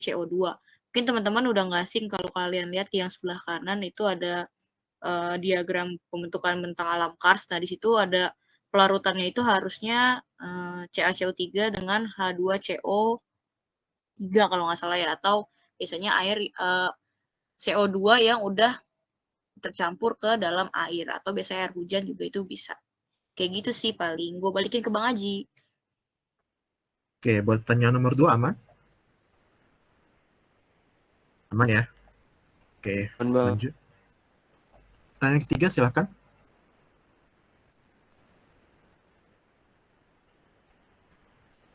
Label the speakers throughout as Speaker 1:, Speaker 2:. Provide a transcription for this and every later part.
Speaker 1: CO2. Mungkin teman-teman udah nggak asing kalau kalian lihat yang sebelah kanan itu ada diagram pembentukan bentang alam Kars. Nah, di situ ada pelarutannya itu harusnya CaCO3 dengan H2CO3 kalau nggak salah ya, atau biasanya air CO2 yang udah tercampur ke dalam air, atau biasanya air hujan juga itu bisa. Kayak gitu sih paling. Gue balikin ke Bang Aji.
Speaker 2: Oke, buat pertanyaan nomor 2 aman? Aman ya? Oke, lanjut. Pertanyaan ketiga silahkan.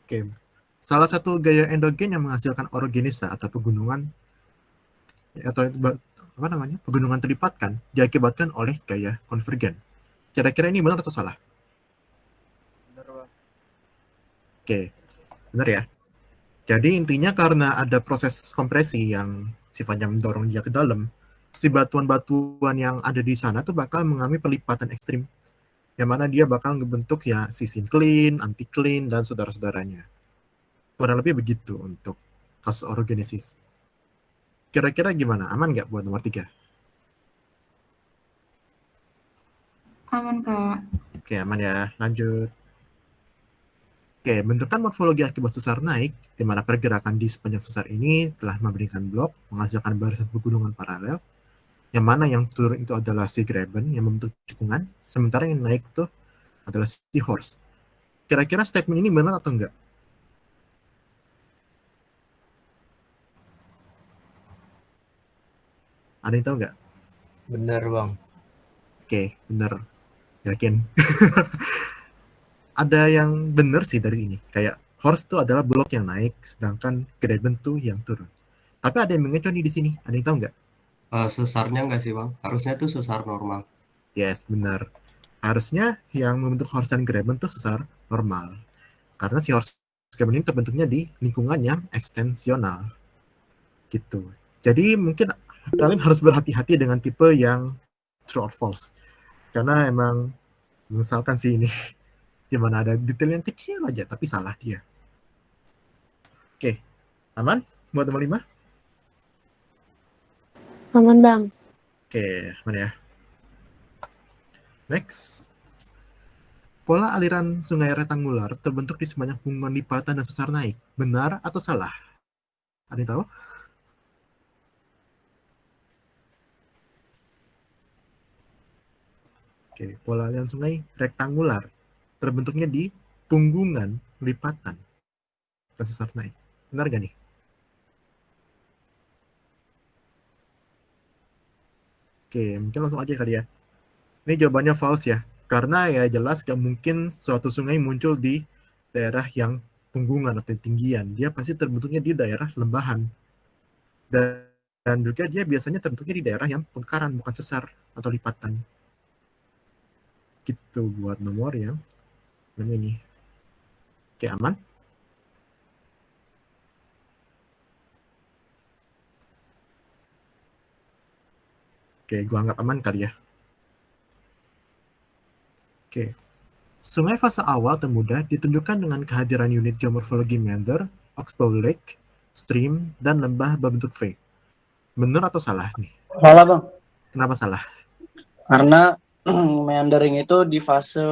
Speaker 2: Oke, salah satu gaya endogen yang menghasilkan orogenisa atau pegunungan atau apa namanya pegunungan terlipatkan diakibatkan oleh gaya konvergen. Kira-kira ini benar atau salah?
Speaker 3: Benar, Bang.
Speaker 2: Oke, benar ya. Jadi intinya karena ada proses kompresi yang sifatnya mendorong dia ke dalam, si batuan-batuan yang ada di sana tuh bakal mengalami pelipatan ekstrim, yang mana dia bakal ngebentuk ya si sincline, anticline, dan saudara-saudaranya. Kurang lebih begitu untuk kasus orogenesis. Kira-kira gimana? Aman nggak buat nomor 3?
Speaker 4: Aman, Kak.
Speaker 2: Oke, aman ya. Lanjut. Oke, bentukan morfologi akibat sesar naik, di mana pergerakan di sepanjang sesar ini telah memberikan blok, menghasilkan barisan pegunungan paralel, yang mana yang turun itu adalah si graben yang membentuk cekungan, sementara yang naik itu adalah si horst. Kira-kira statement ini benar atau enggak? Ada yang tahu nggak?
Speaker 3: Benar, Bang.
Speaker 2: Oke, benar. Yakin. Ada yang benar sih dari ini. Kayak horst itu adalah blok yang naik, sedangkan graben tuh yang turun. Tapi ada yang mengecoh nih di sini. Ada yang tahu nggak?
Speaker 5: Sesarnya nggak sih, Bang? Harusnya itu sesar normal.
Speaker 2: Yes, benar. Harusnya yang membentuk horst dan graben tuh sesar normal. Karena si horst graben ini terbentuknya di lingkungan yang ekstensional. Gitu. Jadi mungkin kalian harus berhati-hati dengan tipe yang true or false. Karena emang misalkan sih ini dimana ada detail yang kecil aja tapi salah dia. Oke, aman buat nomor 5?
Speaker 6: Aman, Bang.
Speaker 2: Oke, mana ya? Next. Pola aliran sungai rektangular terbentuk di sepanjang hubungan lipatan dan sesar naik. Benar atau salah? Ada yang tahu? Oke, pola aliran sungai rektangular terbentuknya di punggungan lipatan dan sesar naik. Benar gak nih? Oke, mungkin langsung aja kali ya. Ini jawabannya false ya. Karena ya jelas gak mungkin suatu sungai muncul di daerah yang punggungan atau tinggian. Dia pasti terbentuknya di daerah lembahan. Dan juga dia biasanya terbentuknya di daerah yang pengkaran, bukan sesar atau lipatan. Gitu buat nomor yang ini. Oke, aman? Oke, gua anggap aman kali ya. Oke. Sungai fase awal termudah ditunjukkan dengan kehadiran unit geomorfologi meander, oxbow lake, stream, dan lembah berbentuk V. Benar atau salah nih?
Speaker 7: Salah, Bang.
Speaker 2: Kenapa salah?
Speaker 7: Karena meandering itu di fase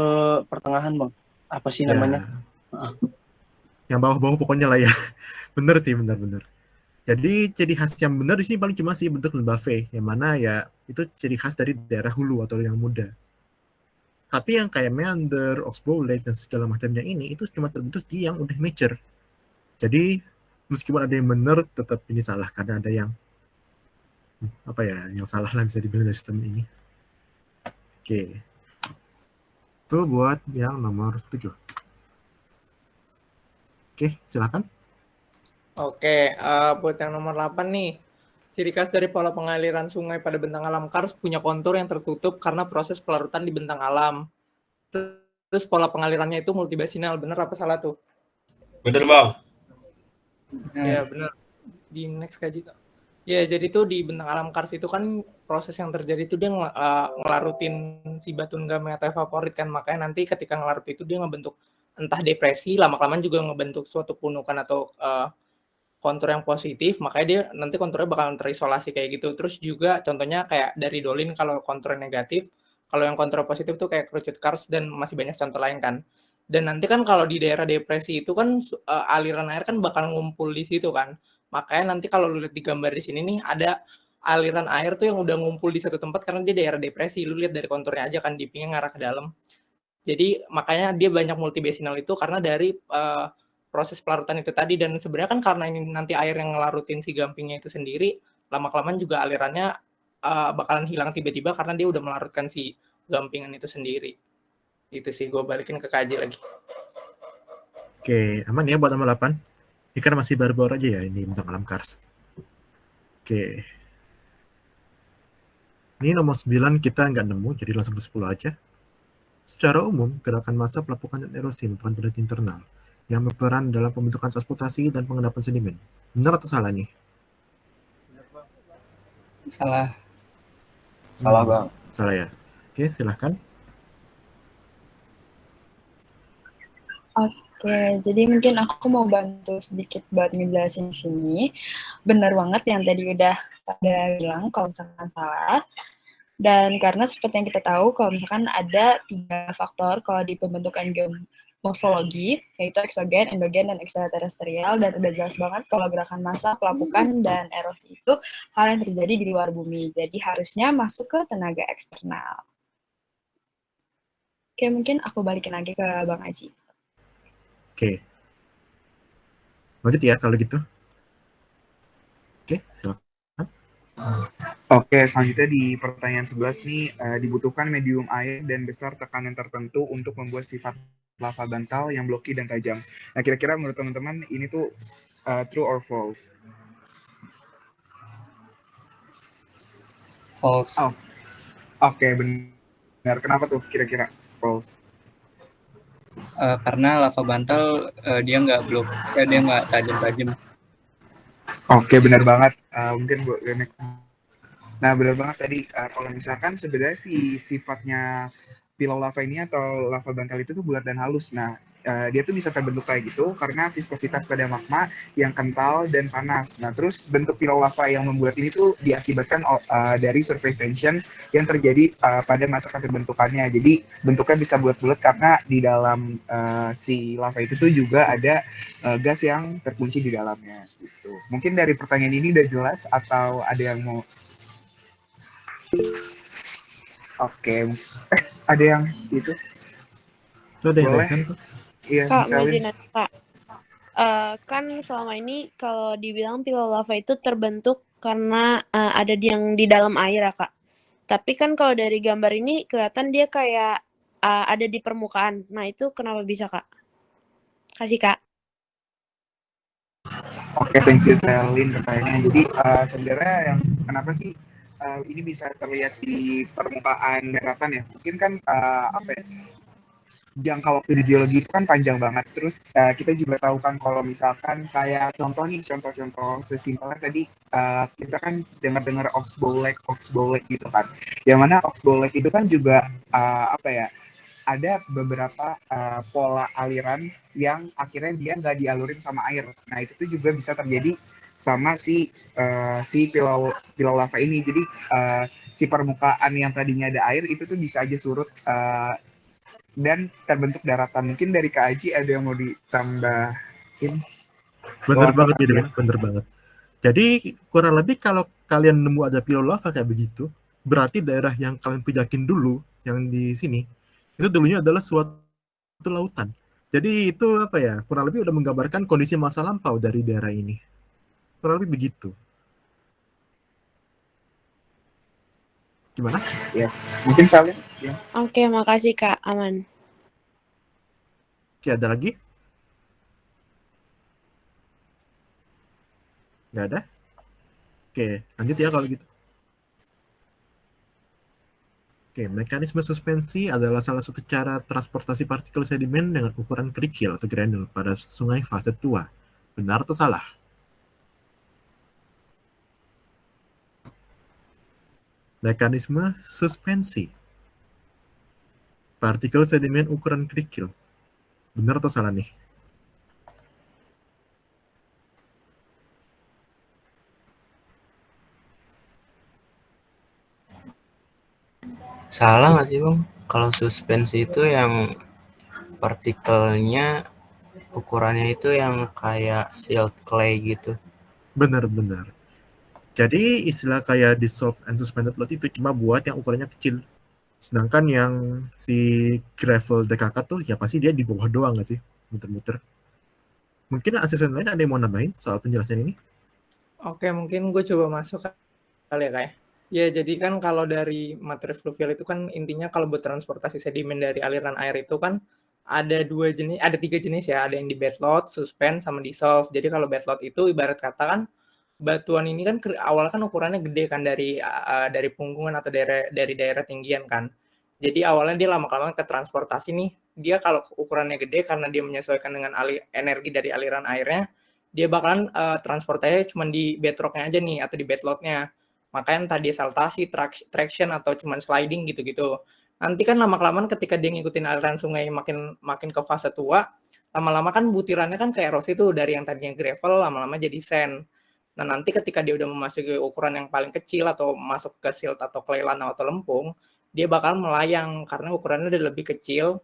Speaker 7: pertengahan, Bang. Apa sih namanya?
Speaker 2: Yang bawah-bawah pokoknya lah ya. Bener sih, bener-bener. Jadi ciri khas yang benar di sini paling cuma sih bentuk lembah V, yang mana ya itu ciri khas dari daerah hulu atau yang muda. Tapi yang kayak meander, oxbow lake, dan segala macamnya ini itu cuma terbentuk di yang udah mature. Jadi meskipun ada yang benar, tetap ini salah karena ada yang apa ya, yang salah lah bisa dibilang dari sistem ini. Oke. Itu buat yang nomor 7. Oke, silakan.
Speaker 8: Oke, buat yang nomor 8 nih. Ciri khas dari pola pengaliran sungai pada bentang alam Kars punya kontur yang tertutup karena proses pelarutan di bentang alam. Terus pola pengalirannya itu multibasinal, bener apa salah tuh?
Speaker 9: Bener, Bang.
Speaker 8: Ya, bener. Di next kaji. Ya, jadi tuh di bentang alam Kars itu kan proses yang terjadi itu dia ngelarutin si batu nigamin atau evaporit kan, makanya nanti ketika ngelarut itu dia ngebentuk entah depresi, lama-kelamaan juga ngebentuk suatu punukan atau kontur yang positif, makanya dia nanti konturnya bakalan terisolasi kayak gitu. Terus juga contohnya kayak dari Dolin kalau konturnya negatif, kalau yang kontur positif tuh kayak kerucut kars dan masih banyak contoh lain kan. Dan nanti kan kalau di daerah depresi itu kan aliran air kan bakal ngumpul di situ kan. Makanya nanti kalau lu lihat di gambar di sini nih ada aliran air tuh yang udah ngumpul di satu tempat karena dia daerah depresi. Lu lihat dari konturnya aja kan deepingnya ngarah ke dalam. Jadi makanya dia banyak multibasinal itu karena dari proses pelarutan itu tadi, dan sebenarnya kan karena ini nanti air yang ngelarutin si gampingnya itu sendiri, lama-kelamaan juga alirannya bakalan hilang tiba-tiba karena dia udah melarutkan si gampingan itu sendiri. Itu sih, gue balikin ke KJ lagi.
Speaker 2: Oke, aman ya buat nomor 8. Ini kan masih baru-baru aja ya ini bentang alam Kars. Oke. Ini nomor 9 kita nggak nemu, jadi langsung ke 10 aja. Secara umum, gerakan massa pelapukan dan erosi merupakan tindakan internal yang berperan dalam pembentukan transportasi dan pengendapan sedimen. Benar atau salah nih?
Speaker 3: Salah.
Speaker 7: Salah bang.
Speaker 2: Salah ya. Oke, silahkan.
Speaker 4: Oke, jadi mungkin aku mau bantu sedikit buat ngejelasin di sini. Benar banget yang tadi udah pada bilang kalau misalkan salah. Dan karena seperti yang kita tahu, kalau misalkan ada 3 faktor kalau di pembentukan geomorfologi, yaitu eksogen, endogen, dan ekstraterestrial, dan udah jelas banget kalau gerakan massa, pelapukan, dan erosi itu hal yang terjadi di luar bumi. Jadi harusnya masuk ke tenaga eksternal. Oke, mungkin aku balikin lagi ke Bang Aji.
Speaker 2: Oke. Lanjut ya kalau gitu. Oke, silakan.
Speaker 6: Oke, selanjutnya di pertanyaan 11 nih, dibutuhkan medium air dan besar tekanan tertentu untuk membuat sifat lava bantal yang blocky dan tajam. Nah, kira-kira menurut teman-teman ini tuh true or false?
Speaker 3: False.
Speaker 6: Oh, oke, benar. Kenapa tuh kira-kira false?
Speaker 3: Karena lava bantal dia nggak tajam-tajam.
Speaker 6: Oke, benar banget. Mungkin buat next. Nah, benar banget tadi. Kalau misalkan sebenarnya sifatnya pilau lava ini atau lava bantal itu tuh bulat dan halus. Nah, dia tuh bisa terbentuk kayak gitu karena viskositas pada magma yang kental dan panas. Nah, terus bentuk pilau lava yang membuat ini tuh diakibatkan dari surface tension yang terjadi pada masa keterbentukannya. Jadi bentuknya bisa bulat-bulat karena di dalam si lava itu tuh juga ada gas yang terkunci di dalamnya. Gitu. Mungkin dari pertanyaan ini udah jelas atau ada yang mau? Oke, ada yang itu?
Speaker 2: Itu ada yang
Speaker 6: Boleh?
Speaker 2: lain tuh?
Speaker 6: Iya,
Speaker 9: Kak, mau
Speaker 6: misalnya.
Speaker 9: izin nanya, Kak. Kan selama ini kalau dibilang pilau lava itu terbentuk karena ada yang di dalam air ya, Kak. Tapi kan kalau dari gambar ini kelihatan dia kayak ada di permukaan. Nah, itu kenapa bisa, Kak? Kasih, Kak.
Speaker 6: Oke, thank you Selin pertanyaannya. Jadi sebenarnya yang kenapa sih ini bisa terlihat di permukaan daratan ya? Mungkin kan apa ya? Jangka waktu di geologi itu kan panjang banget. Terus kita juga tahu kan kalau misalkan kayak contoh-contoh sesimpelnya tadi kita kan dengar Oxbow Lake gitu kan. Yang mana Oxbow Lake itu kan juga apa ya? Ada beberapa pola aliran yang akhirnya dia nggak dialurin sama air. Nah itu tuh juga bisa terjadi sama si pilau lava ini. Jadi si permukaan yang tadinya ada air itu tuh bisa aja surut dan terbentuk daratan. Mungkin dari Kak Aji ada yang mau ditambahin?
Speaker 2: Bener banget ya, bener banget. Jadi kurang lebih kalau kalian nemu ada pilau lava kayak begitu, berarti daerah yang kalian pijakin dulu, yang di sini, itu dulunya adalah suatu lautan. Jadi itu apa ya, kurang lebih udah menggambarkan kondisi masa lampau dari daerah ini. Kurang lebih begitu. Gimana?
Speaker 6: Yes. Mungkin Salim? Ya.
Speaker 9: Oke, makasih, Kak. Aman.
Speaker 2: Oke, ada lagi? Nggak ada? Oke, lanjut ya kalau gitu. Oke, mekanisme suspensi adalah salah satu cara transportasi partikel sedimen dengan ukuran kerikil atau granul pada sungai fase tua. Benar atau salah? Mekanisme suspensi. Partikel sedimen ukuran kerikil. Benar atau salah nih?
Speaker 10: Salah nggak sih Bang? Kalau suspensi itu yang partikelnya ukurannya itu yang kayak sealed clay gitu.
Speaker 2: Benar-benar. Jadi istilah kayak dissolved and suspended load itu cuma buat yang ukurannya kecil. Sedangkan yang si gravel DKK tuh ya pasti dia di bawah doang nggak sih? Muter-muter. Mungkin asisten lain ada yang mau nambahin soal penjelasan ini?
Speaker 8: Oke, mungkin gue coba masuk kali ya kayak. Ya, jadi kan kalau dari materi fluvial itu kan intinya kalau buat transportasi sedimen dari aliran air itu kan ada 3 jenis ya, ada yang di bed load, suspend, sama dissolve. Jadi kalau bed load itu ibarat kata kan batuan ini kan awal kan ukurannya gede kan dari punggungan atau dari daerah tinggian kan. Jadi awalnya dia lama-kelamaan ke transportasi nih, dia kalau ukurannya gede karena dia menyesuaikan dengan energi dari aliran airnya, dia bakalan transportasinya cuma di bedrocknya aja nih atau di bed load-nya. Makanya tadi saltasi, traction atau cuma sliding gitu-gitu. Nanti kan lama-kelamaan ketika dia ngikutin aliran sungai makin ke fase tua, lama-lama kan butirannya kan ke erosi tuh dari yang tadinya gravel lama-lama jadi sand. Nah, nanti ketika dia udah memasuki ukuran yang paling kecil atau masuk ke silt atau clay lana atau lempung, dia bakal melayang karena ukurannya udah lebih kecil.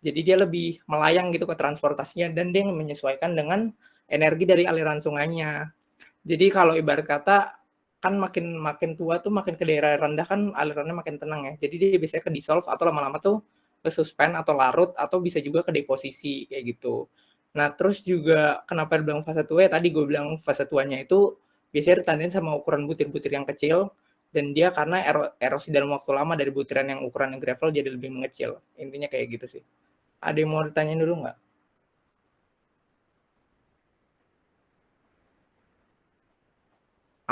Speaker 8: Jadi dia lebih melayang gitu ke transportasinya dan dia menyesuaikan dengan energi dari aliran sungainya. Jadi kalau ibarat kata kan makin tua tuh makin ke daerah rendah kan alirannya makin tenang ya. Jadi dia biasanya ke dissolve atau lama-lama tuh ke suspend atau larut atau bisa juga ke deposisi kayak gitu. Nah, terus juga kenapa dibilang fase tua ya tadi gue bilang fase tuanya itu biasanya ditandain sama ukuran butir-butir yang kecil dan dia karena erosi dalam waktu lama dari butiran yang ukuran gravel jadi lebih mengecil. Intinya kayak gitu sih. Ada yang mau ditanyain dulu nggak?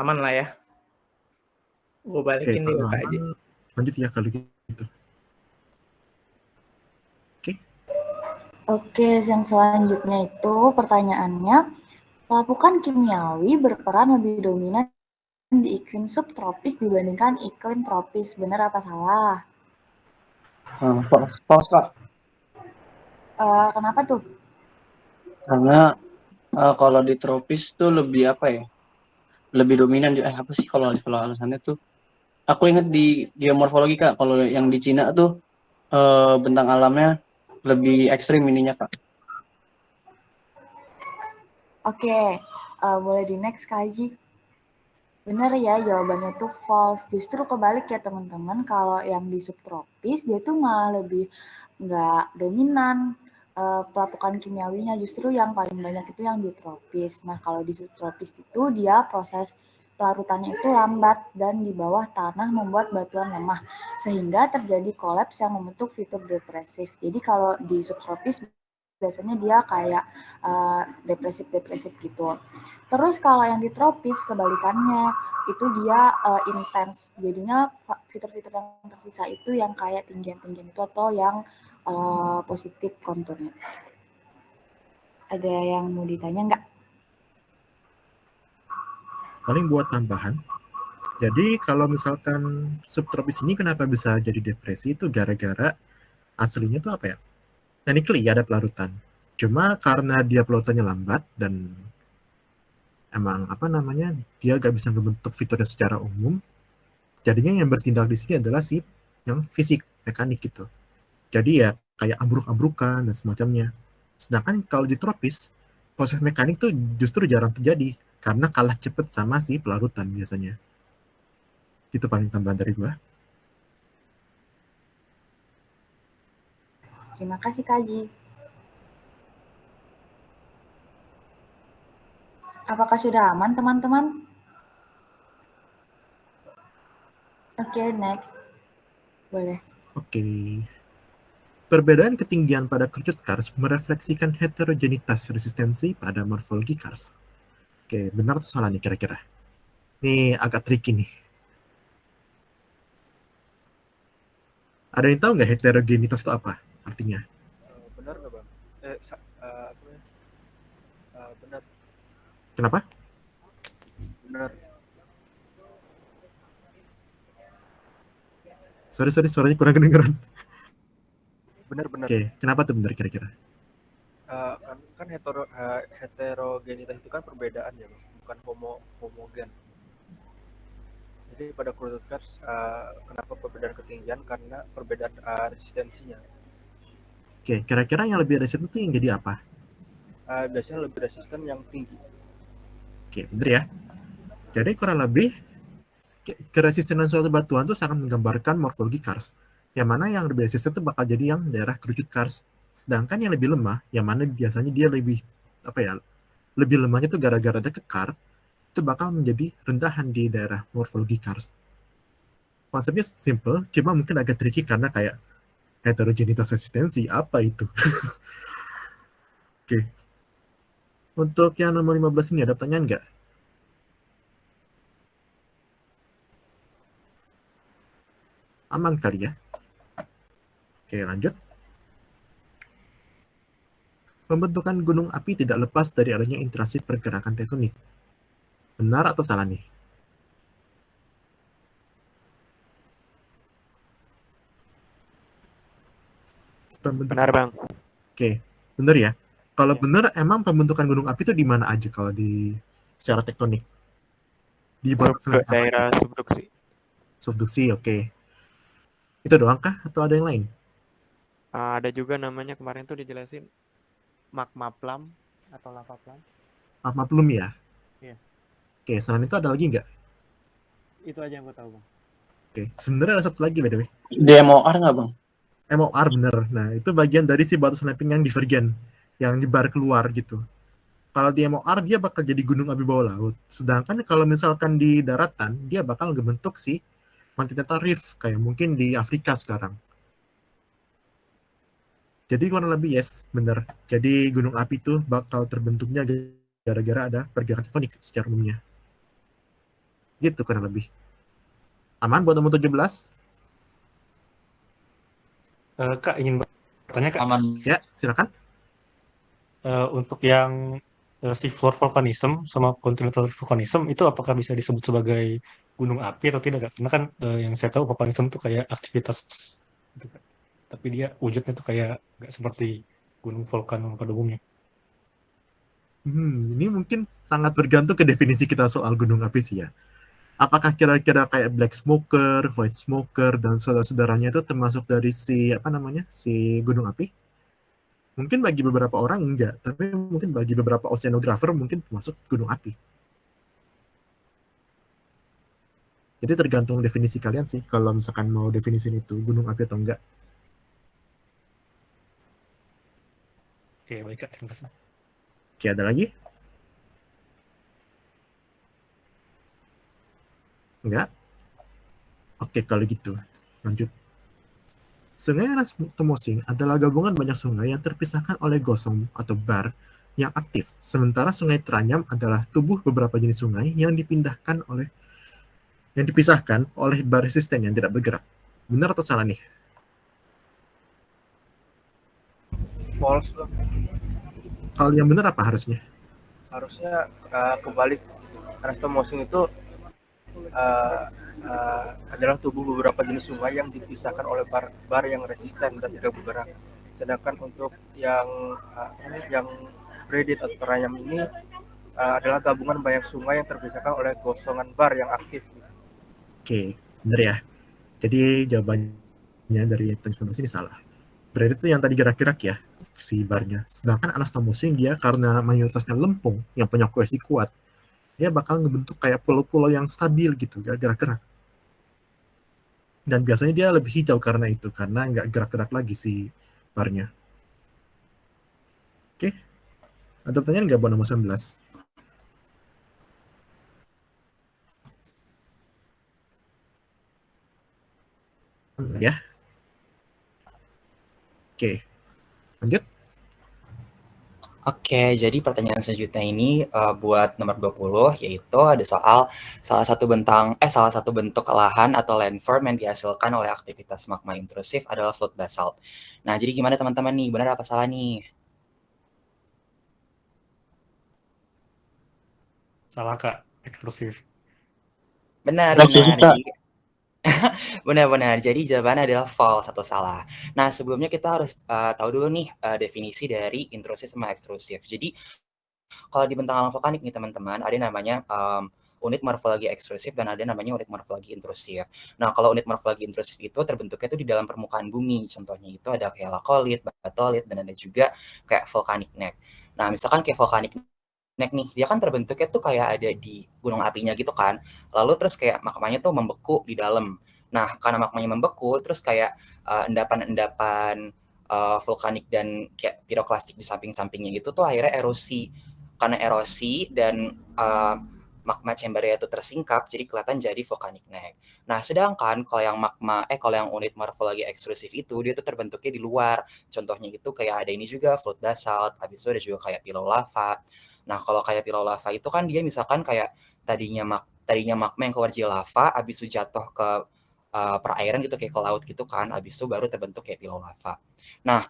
Speaker 8: Aman lah ya. Gue
Speaker 2: Oke,
Speaker 8: balikin dulu
Speaker 2: kalau
Speaker 8: ke
Speaker 2: aman,
Speaker 8: aja.
Speaker 2: lanjut ya kalau gitu.
Speaker 11: Oke, yang selanjutnya itu pertanyaannya, lapukan kimiawi berperan lebih dominan di iklim subtropis dibandingkan iklim tropis. Benar apa salah?
Speaker 7: False Kak.
Speaker 11: Kenapa tuh?
Speaker 7: Karena kalau di tropis tuh lebih apa ya? Lebih dominan. Apa sih kalau alasannya tuh? Aku inget di geomorfologi Kak, kalau yang di Cina tuh bentang alamnya lebih ekstrim ininya Kak.
Speaker 11: Oke, boleh di next Kak Haji. Benar ya, jawabannya tuh false. Justru kebalik ya teman-teman, kalau yang di subtropis dia tuh malah lebih nggak dominan pelapukan kimiawinya, justru yang paling banyak itu yang di tropis. Nah, kalau di subtropis itu dia proses pelarutannya itu lambat dan di bawah tanah membuat batuan lemah, sehingga terjadi kolaps yang membentuk fitur depresif. Jadi kalau di subtropis biasanya dia kayak depresif-depresif gitu. Terus kalau yang di tropis kebalikannya, itu dia intens. Jadinya fitur-fitur yang tersisa itu yang kayak tinggian-tinggian itu atau yang positif konturnya. Ada yang mau ditanya nggak?
Speaker 2: Paling buat tambahan, jadi kalau misalkan subtropis ini kenapa bisa jadi depresi itu gara-gara aslinya tuh apa ya? Technically ada pelarutan. Cuma karena dia pelarutannya lambat dan emang apa namanya dia gak bisa membentuk fiturnya secara umum, jadinya yang bertindak di sini adalah si yang fisik mekanik gitu. Jadi ya kayak ambruk-ambrukan dan semacamnya. Sedangkan kalau di tropis proses mekanik tuh justru jarang terjadi karena kalah cepet sama si pelarutan biasanya. Itu paling tambahan dari gua.
Speaker 11: Terima kasih Kak Haji. Apakah sudah aman teman-teman? Oke, next. Boleh.
Speaker 2: Oke. Perbedaan ketinggian pada kerucut kars merefleksikan heterogenitas resistensi pada morfologi kars. Oke, benar atau salah nih kira-kira? Ini agak tricky nih. Ada yang tahu nggak heterogenitas itu apa artinya?
Speaker 12: Benar nggak Bang? Benar.
Speaker 2: Kenapa?
Speaker 12: Benar.
Speaker 2: Sorry, suaranya kurang kedengeran.
Speaker 12: Benar.
Speaker 2: Oke, kenapa tuh benar kira-kira?
Speaker 12: Kan heterogenitas itu kan perbedaan ya, Bang, bukan homogen. Jadi pada corroded cars, kenapa perbedaan ketinggian? Karena perbedaan resistensinya.
Speaker 2: Oke, kira-kira yang lebih resisten itu yang jadi apa?
Speaker 12: Biasanya lebih resisten yang tinggi.
Speaker 2: Oke, bener ya. Jadi kurang lebih keresistenan suatu batuan itu sangat menggambarkan morfologi kars. Yang mana yang lebih resisten itu bakal jadi yang daerah kerucut kars. Sedangkan yang lebih lemah, yang mana biasanya dia lebih lebih lemahnya itu gara-gara ada kekar, itu bakal menjadi rendahan di daerah morfologi kars. Konsepnya simple, cuma mungkin agak tricky karena kayak heterogenitas resistensi, apa itu? Oke. Untuk yang nomor 15 ini ada pertanyaan nggak? Aman kali ya? Oke, lanjut. Pembentukan gunung api tidak lepas dari adanya interaksi pergerakan tektonik. Benar atau salah nih?
Speaker 13: Benar, Bang.
Speaker 2: Oke, benar ya. Kalau benar, emang pembentukan gunung api itu di mana aja kalau di secara tektonik? Di
Speaker 13: daerah subduksi.
Speaker 2: Subduksi, oke. Itu doang kah atau ada yang lain?
Speaker 13: Ada juga namanya kemarin tuh dijelasin magma plum atau lava plum.
Speaker 2: Magma plum ya?
Speaker 13: Iya.
Speaker 2: Oke, selain itu ada lagi nggak?
Speaker 13: Itu aja yang gue tahu, Bang.
Speaker 2: Oke, sebenarnya ada satu lagi by the way.
Speaker 7: DMOR nggak, Bang?
Speaker 2: MOR bener. Nah, itu bagian dari si batu snapping yang divergen, yang nyebar keluar gitu. Kalau di MOR dia bakal jadi gunung api bawah laut. Sedangkan kalau misalkan di daratan, dia bakal ngebentuk si continental rift kayak mungkin di Afrika sekarang. Jadi kurang lebih yes, bener. Jadi gunung api itu bakal terbentuknya gara-gara ada pergerakan tektonik secara umumnya. Gitu kurang lebih. Aman buat nomor 17?
Speaker 14: Kak, ingin bertanya, Kak.
Speaker 2: Aman. Ya, silakan.
Speaker 14: Untuk yang seafloor volcanism sama continental volcanism itu apakah bisa disebut sebagai gunung api atau tidak, Kak? Karena kan yang saya tahu volcanism itu kayak aktivitas gitu, Kak. Tapi dia wujudnya tuh kayak nggak seperti gunung vulkan pada umumnya.
Speaker 2: Ini mungkin sangat bergantung ke definisi kita soal gunung api sih ya. Apakah kira-kira kayak black smoker, white smoker, dan saudara-saudaranya itu termasuk dari si gunung api? Mungkin bagi beberapa orang enggak, tapi mungkin bagi beberapa oceanographer mungkin termasuk gunung api. Jadi tergantung definisi kalian sih, kalau misalkan mau definisin itu gunung api atau enggak.
Speaker 14: Oke, baik, Kak. Terima kasih.
Speaker 2: Oke, ada lagi? Enggak? Oke, kalau gitu. Lanjut. Sungai Rasmussen adalah gabungan banyak sungai yang terpisahkan oleh gosong atau bar yang aktif. Sementara Sungai Tranyam adalah tubuh beberapa jenis sungai yang dipisahkan oleh bar resisten yang tidak bergerak. Benar atau salah nih?
Speaker 12: False.
Speaker 2: Kalau yang benar apa harusnya?
Speaker 12: Harusnya kebalik. Rasmussen itu adalah tubuh beberapa jenis sungai yang dipisahkan oleh bar yang resisten dan tidak bergerak. Sedangkan untuk yang braided atau Tranyam ini adalah gabungan banyak sungai yang terpisahkan oleh gosongan bar yang aktif.
Speaker 2: Oke, benar ya. Jadi jawabannya dari pertanyaan ini salah. Braided itu yang tadi gerak-gerak ya, si barnya. Sedangkan Anastomosis dia karena mayoritasnya lempung yang punya kohesi kuat, dia bakal ngebentuk kayak pulau-pulau yang stabil gitu, gak gerak-gerak. Dan biasanya dia lebih hijau karena itu, karena nggak gerak-gerak lagi si barnya. Oke, ada pertanyaan nggak buat nomor 19? Ya. Oke, lanjut.
Speaker 15: Oke, jadi pertanyaan selanjutnya ini buat nomor 20, yaitu ada soal salah satu bentuk lahan atau landform yang dihasilkan oleh aktivitas magma intrusif adalah float basalt. Nah, jadi gimana teman-teman nih? Benar apa salah nih?
Speaker 14: Salah, Kak. Eksklusif.
Speaker 15: Benar. Benar. Jadi jawabannya adalah false atau salah. Nah, sebelumnya kita harus tahu dulu nih definisi dari intrusif sama ekstrusif. Jadi, kalau di bentang alam vulkanik nih teman-teman, ada namanya unit morfologi ekstrusif dan ada namanya unit morfologi intrusif. Nah, kalau unit morfologi intrusif itu terbentuknya itu di dalam permukaan bumi. Contohnya itu ada kayak lakolit, batolit, dan ada juga kayak volcanic neck. Nah, misalkan kayak volcanic neck nih, dia kan terbentuknya tuh kayak ada di gunung apinya gitu kan. Lalu terus kayak magmanya tuh membeku di dalam. Nah, karena magmanya membeku, terus kayak endapan-endapan vulkanik dan kayak piroklastik di samping-sampingnya gitu tuh akhirnya erosi. Karena erosi dan magma chambernya itu tersingkap, jadi kelihatan jadi volcanic neck. Nah, sedangkan kalau yang kalau yang unit morfologi ekstrusif itu dia tuh terbentuknya di luar. Contohnya itu kayak ada ini juga flood basalt, habis itu ada juga kayak pilau lava. Nah, kalau kayak pilau lava itu kan dia misalkan kayak tadinya magma yang keluar jadi lava, habis itu jatuh ke perairan gitu kayak ke laut gitu kan, habis itu baru terbentuk kayak pilau lava. Nah,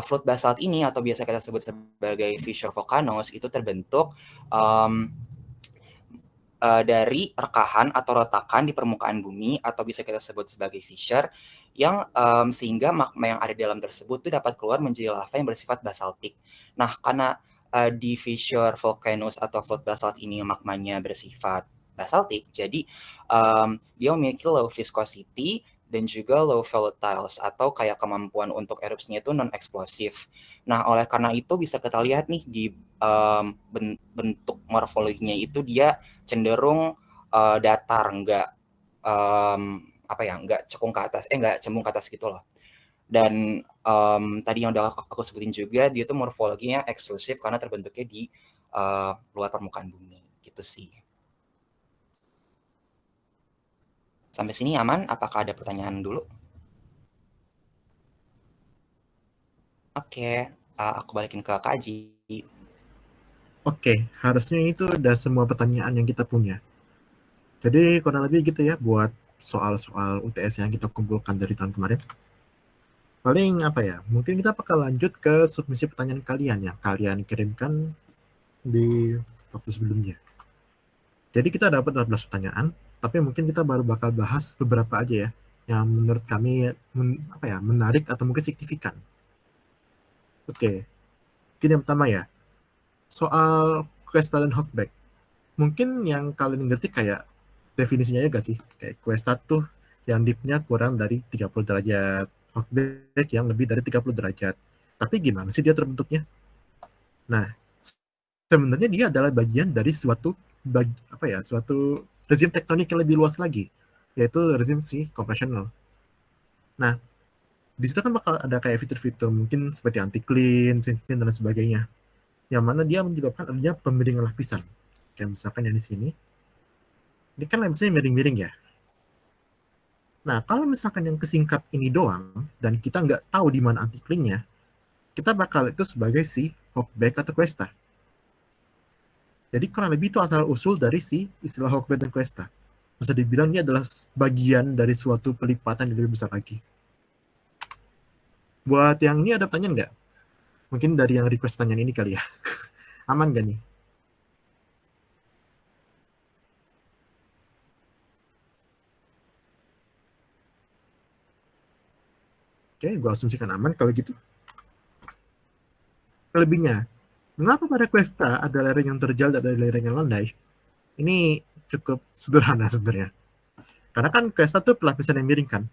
Speaker 15: flood basalt ini atau biasa kita sebut sebagai fissure volcanoes itu terbentuk dari rekahan atau retakan di permukaan bumi atau bisa kita sebut sebagai fissure yang sehingga magma yang ada di dalam tersebut itu dapat keluar menjadi lava yang bersifat basaltik. Nah, karena di fissure volcanoes atau flood basalt ini magmanya bersifat basaltik, jadi dia memiliki low viscosity dan juga low volatiles atau kayak kemampuan untuk erupsinya itu non-eksplosif. Nah, oleh karena itu bisa kita lihat nih di bentuk morfologinya itu dia cenderung datar, nggak cembung ke atas gitu loh. Dan tadi yang udah aku sebutin juga dia tuh morfologinya eksklusif karena terbentuknya di luar permukaan bumi gitu sih. Sampai sini aman? Apakah ada pertanyaan dulu? Oke, aku balikin ke Kak Aji.
Speaker 2: Oke, harusnya itu udah semua pertanyaan yang kita punya. Jadi kurang lebih gitu ya buat soal-soal UTS yang kita kumpulkan dari tahun kemarin. Paling apa ya, mungkin kita bakal lanjut ke submisi pertanyaan kalian yang kalian kirimkan di waktu sebelumnya. Jadi kita dapat 14 pertanyaan, tapi mungkin kita baru bakal bahas beberapa aja ya, yang menurut kami menarik atau mungkin signifikan. Oke, ini yang pertama ya, soal Questa dan Hawkback. Mungkin yang kalian ngerti kayak definisinya juga sih, kayak Questa tuh yang dipnya kurang dari 30 derajat, Hawkback yang lebih dari 30 derajat. Tapi gimana sih dia terbentuknya? Nah, sebenarnya dia adalah bagian dari suatu rezim tektonik yang lebih luas lagi, yaitu rezim compressional. Nah, di situ kan bakal ada kayak fitur-fitur mungkin seperti anticline, syncline, dan sebagainya, yang mana dia menyebabkan adanya pemiringan lapisan. Kayak misalkan yang di sini, ini kan lapisnya miring-miring ya. Nah, kalau misalkan yang kesingkap ini doang, dan kita nggak tahu di mana anticline-nya, kita bakal itu sebagai Hawkback atau Questa. Jadi kurang lebih itu asal-usul dari istilah Hawkback dan Questa. Bisa dibilang ini adalah bagian dari suatu pelipatan yang lebih besar lagi. Buat yang ini ada pertanyaan nggak? Mungkin dari yang request pertanyaan ini kali ya. Aman nggak nih? Oke, gue asumsikan aman kalau gitu. Kelebihnya, mengapa pada Questa ada lereng yang terjal dan ada lereng yang landai? Ini cukup sederhana sebenarnya. Karena kan Questa tuh pelapisan yang miring kan.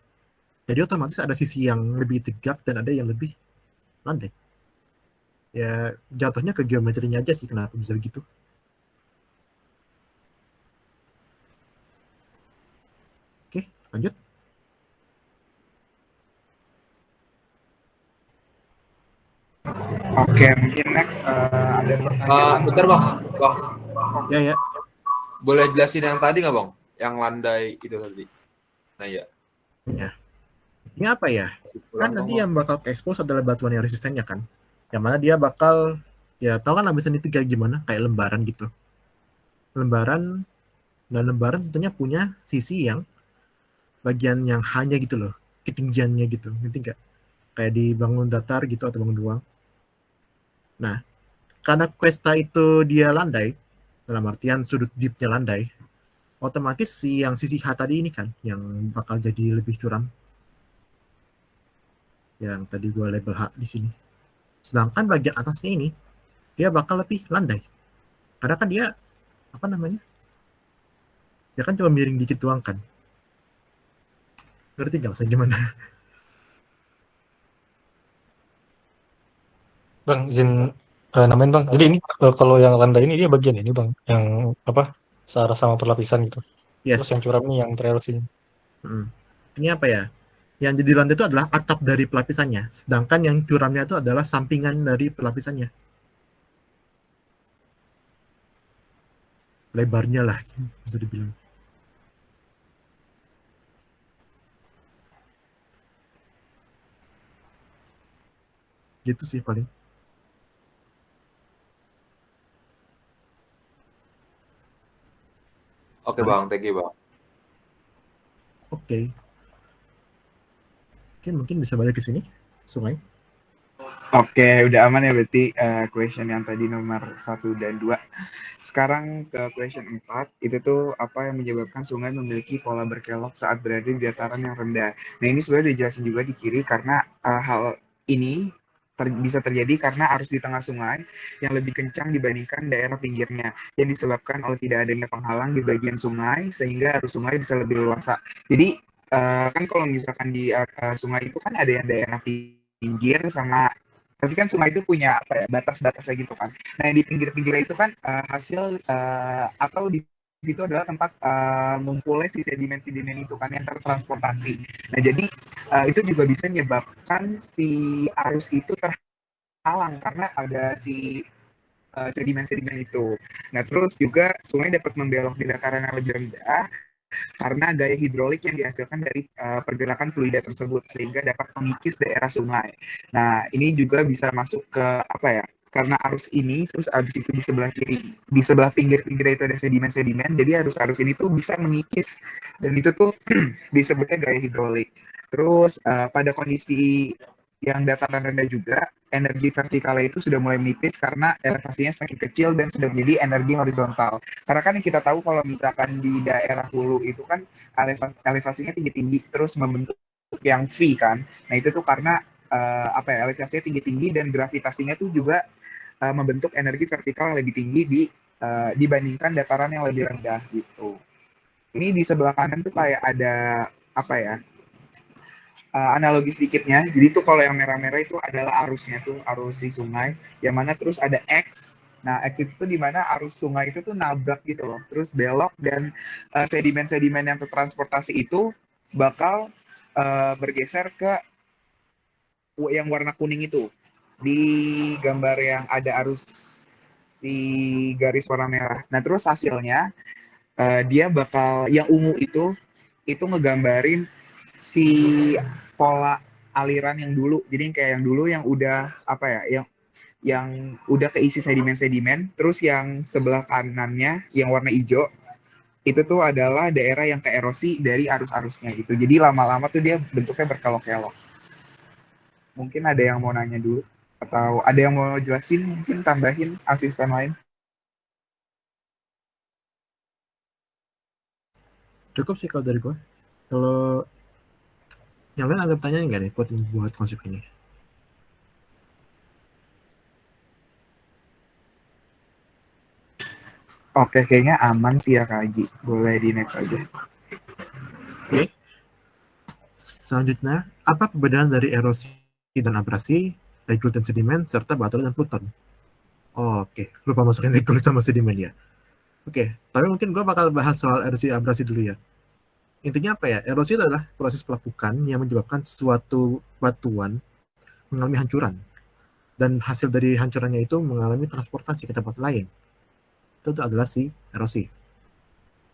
Speaker 2: Jadi otomatis ada sisi yang lebih tegak dan ada yang lebih landai. Ya jatuhnya ke geometrinya aja sih kenapa bisa begitu. Oke, lanjut.
Speaker 6: Oke, mungkin next ada pertanyaan.
Speaker 16: Bentar bang.
Speaker 2: Ya.
Speaker 16: Boleh jelasin yang tadi nggak bang? Yang landai itu tadi. Nah ya.
Speaker 2: Ya. Ini apa ya? Kan nanti yang bakal expose adalah batuan yang resistennya kan. Yang mana dia bakal, ya tahu kan lapisan itu kayak gimana? Kayak lembaran gitu. Lembaran tentunya punya sisi yang bagian yang hanya gitu loh. Ketinggiannya gitu. Ngerti nggak? Kayak di bangun datar gitu atau bangun ruang. Nah, karena Questa itu dia landai, dalam artian sudut dipnya landai, otomatis yang sisi H tadi ini kan, yang bakal jadi lebih curam. Yang tadi gue label H di sini. Sedangkan bagian atasnya ini, dia bakal lebih landai. Karena kan dia, Ya kan cuma miring dikit doang kan. Ngerti nggak saya gimana?
Speaker 14: Bang, izin namain Bang. Jadi ini kalau yang landai ini dia bagian ini Bang, yang apa? Searah sama perlapisan gitu. Terus yang
Speaker 2: Yes.
Speaker 14: curam ini yang tererosi.
Speaker 2: Ini apa ya? Yang jadi lantai itu adalah atap dari pelapisannya, sedangkan yang curamnya itu adalah sampingan dari pelapisannya. Lebarnya lah, bisa dibilang. Gitu sih paling.
Speaker 16: Oke Bang, thank you Bang.
Speaker 2: Oke. Oke, mungkin bisa balik ke sini, Sungai.
Speaker 6: Oke, udah aman ya berarti question yang tadi nomor 1 dan 2. Sekarang ke question 4, itu tuh apa yang menyebabkan sungai memiliki pola berkelok saat berada di dataran yang rendah. Nah ini sebenarnya dijelasin juga di kiri karena hal ini bisa terjadi karena arus di tengah sungai yang lebih kencang dibandingkan daerah pinggirnya yang disebabkan oleh tidak adanya penghalang di bagian sungai sehingga arus sungai bisa lebih luasa. Jadi kan kalau misalkan di sungai itu kan ada yang daerah pinggir sama pasti kan sungai itu punya apa ya batas-batasnya gitu kan. Nah di pinggir-pinggir itu kan hasil atau di situ adalah tempat ngumpulnya si sedimen-sedimen itu kan yang tertransportasi. Nah jadi itu juga bisa menyebabkan si arus itu terhalang karena ada si sedimen-sedimen itu. Nah terus juga sungai dapat membelok di dataran yang lebih rendah karena gaya hidrolik yang dihasilkan dari pergerakan fluida tersebut sehingga dapat mengikis daerah sungai. Nah, ini juga bisa masuk ke apa ya? Karena arus ini terus abis itu di sebelah kiri, di sebelah pinggir-pinggir itu ada sedimen-sedimen, jadi arus ini tuh bisa mengikis dan itu tuh disebutnya gaya hidrolik. Terus pada kondisi yang dataran rendah juga, energi vertikalnya itu sudah mulai menipis karena elevasinya semakin kecil dan sudah menjadi energi horizontal. Karena kan yang kita tahu kalau misalkan di daerah hulu itu kan elevasinya tinggi-tinggi terus membentuk yang V kan. Nah itu tuh karena apa ya elevasinya tinggi-tinggi dan gravitasinya tuh juga membentuk energi vertikal yang lebih tinggi dibandingkan dataran yang lebih rendah gitu. Ini di sebelah kanan tuh kayak ada apa ya? Analogi sedikitnya, jadi tuh kalau yang merah-merah itu adalah arusnya tuh, arus si sungai, yang mana terus ada X. Nah, X itu tuh di mana arus sungai itu tuh nabrak gitu loh, terus belok dan sedimen-sedimen yang tertransportasi itu bakal bergeser ke yang warna kuning itu. Di gambar yang ada arus si garis warna merah. Nah, terus hasilnya dia bakal, yang ungu itu ngegambarin si pola aliran yang dulu. Jadi kayak yang dulu yang udah apa ya, yang udah keisi sedimen-sedimen, terus yang sebelah kanannya yang warna hijau itu tuh adalah daerah yang keerosi dari arus-arusnya gitu. Jadi lama-lama tuh dia bentuknya berkelok-kelok. Mungkin ada yang mau nanya dulu atau ada yang mau jelasin, mungkin tambahin asisten lain.
Speaker 2: Cukup sih kalau dari gue. Kalau yang lain ada pertanyaan nggak nih buat konsep ini?
Speaker 6: Oke, kayaknya aman sih ya Kak Haji. Boleh di next aja.
Speaker 2: Oke. Selanjutnya, apa perbedaan dari erosi dan abrasi, regolith dan sedimen, serta batu dan pluton? Oke, lupa masukin regolith sama sedimen ya. Oke, tapi mungkin gue bakal bahas soal erosi abrasi dulu ya. Intinya apa ya? Erosi adalah proses pelapukan yang menyebabkan suatu batuan mengalami hancuran. Dan hasil dari hancurannya itu mengalami transportasi ke tempat lain. Itu adalah si erosi.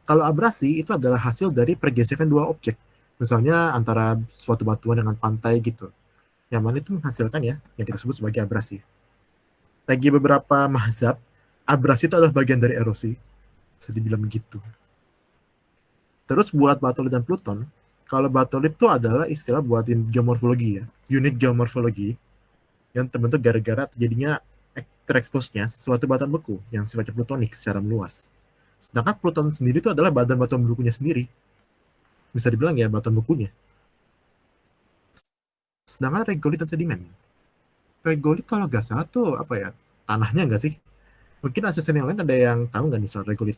Speaker 2: Kalau abrasi itu adalah hasil dari pergeseran dua objek. Misalnya antara suatu batuan dengan pantai gitu. Yang mana itu menghasilkan ya, yang kita sebut sebagai abrasi. Bagi beberapa mazhab, abrasi itu adalah bagian dari erosi. Bisa dibilang begitu. Terus buat batolith dan pluton, kalau batolith itu adalah istilah buatin geomorfologi ya, unit geomorfologi yang terbentuk gara-gara terjadinya tereksposnya suatu batuan beku yang sifatnya plutonik secara meluas. Sedangkan pluton sendiri itu adalah badan batuan bekunya sendiri. Bisa dibilang ya batuan bekunya. Sedangkan regolith dan sedimen. Regolith kalau nggak salah tuh apa ya, tanahnya nggak sih? Mungkin asisten yang lain ada yang tahu nggak nih soal regolith?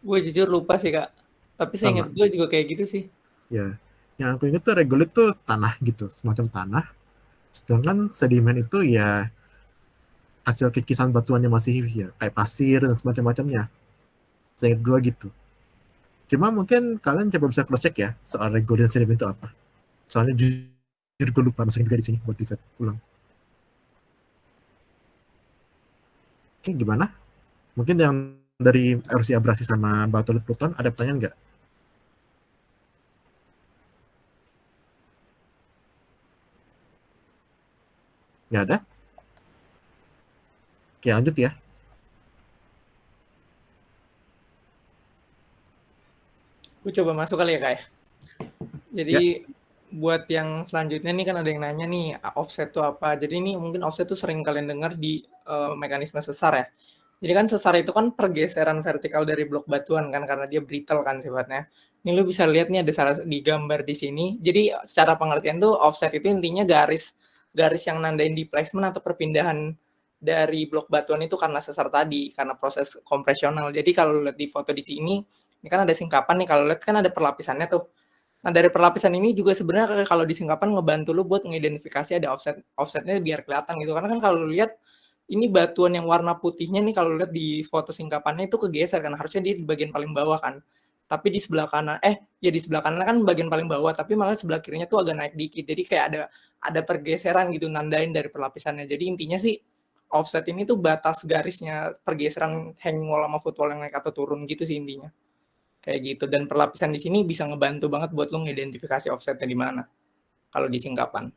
Speaker 8: Gue jujur lupa sih, Kak. Tapi seingat
Speaker 2: Sama.
Speaker 8: gue juga kayak gitu sih.
Speaker 2: Ya, yang aku ingat tuh regolith tuh tanah gitu, semacam tanah. Sedangkan sedimen itu ya hasil kikisan batuannya masih ya kayak pasir dan semacam-macamnya. Seingat gue gitu. Cuma mungkin kalian coba bisa cross check ya soal regolith dan sedimen itu apa. Soalnya jujur gue lupa masukin juga di sini buat riset ulang. Oke, gimana? Mungkin yang dari erosi abrasi sama batu Pluton ada pertanyaan nggak? Nggak ada? Oke, lanjut ya.
Speaker 8: Gue coba masuk kali ya, Kak ya. Jadi buat yang selanjutnya nih kan ada yang nanya nih, offset itu apa? Jadi ini mungkin offset itu sering kalian dengar di mekanisme sesar ya. Jadi kan sesar itu kan pergeseran vertikal dari blok batuan kan, karena dia brittle kan sifatnya. Ini lu bisa lihat nih ada salah di gambar di sini. Jadi secara pengertian tuh offset itu intinya garis yang nandain displacement atau perpindahan dari blok batuan itu karena sesar tadi, karena proses kompresional. Jadi kalau lihat di foto di sini, ini kan ada singkapan nih, kalau lihat kan ada perlapisannya tuh. Nah, dari perlapisan ini juga sebenarnya kalau di singkapan ngebantu lu buat mengidentifikasi ada offsetnya biar kelihatan gitu. Karena kan kalau lu lihat ini batuan yang warna putihnya nih kalau lihat di foto singkapannya itu kegeser kan, harusnya di bagian paling bawah kan. Tapi di sebelah kanan di sebelah kanan kan bagian paling bawah, tapi malah sebelah kirinya tuh agak naik dikit. Jadi kayak ada pergeseran gitu nandain dari perlapisannya. Jadi intinya sih offset ini tuh batas garisnya pergeseran hanging wall sama footwall yang naik atau turun gitu sih intinya. Kayak gitu, dan perlapisan di sini bisa ngebantu banget buat lo ngidentifikasi offsetnya di mana kalau di singkapan.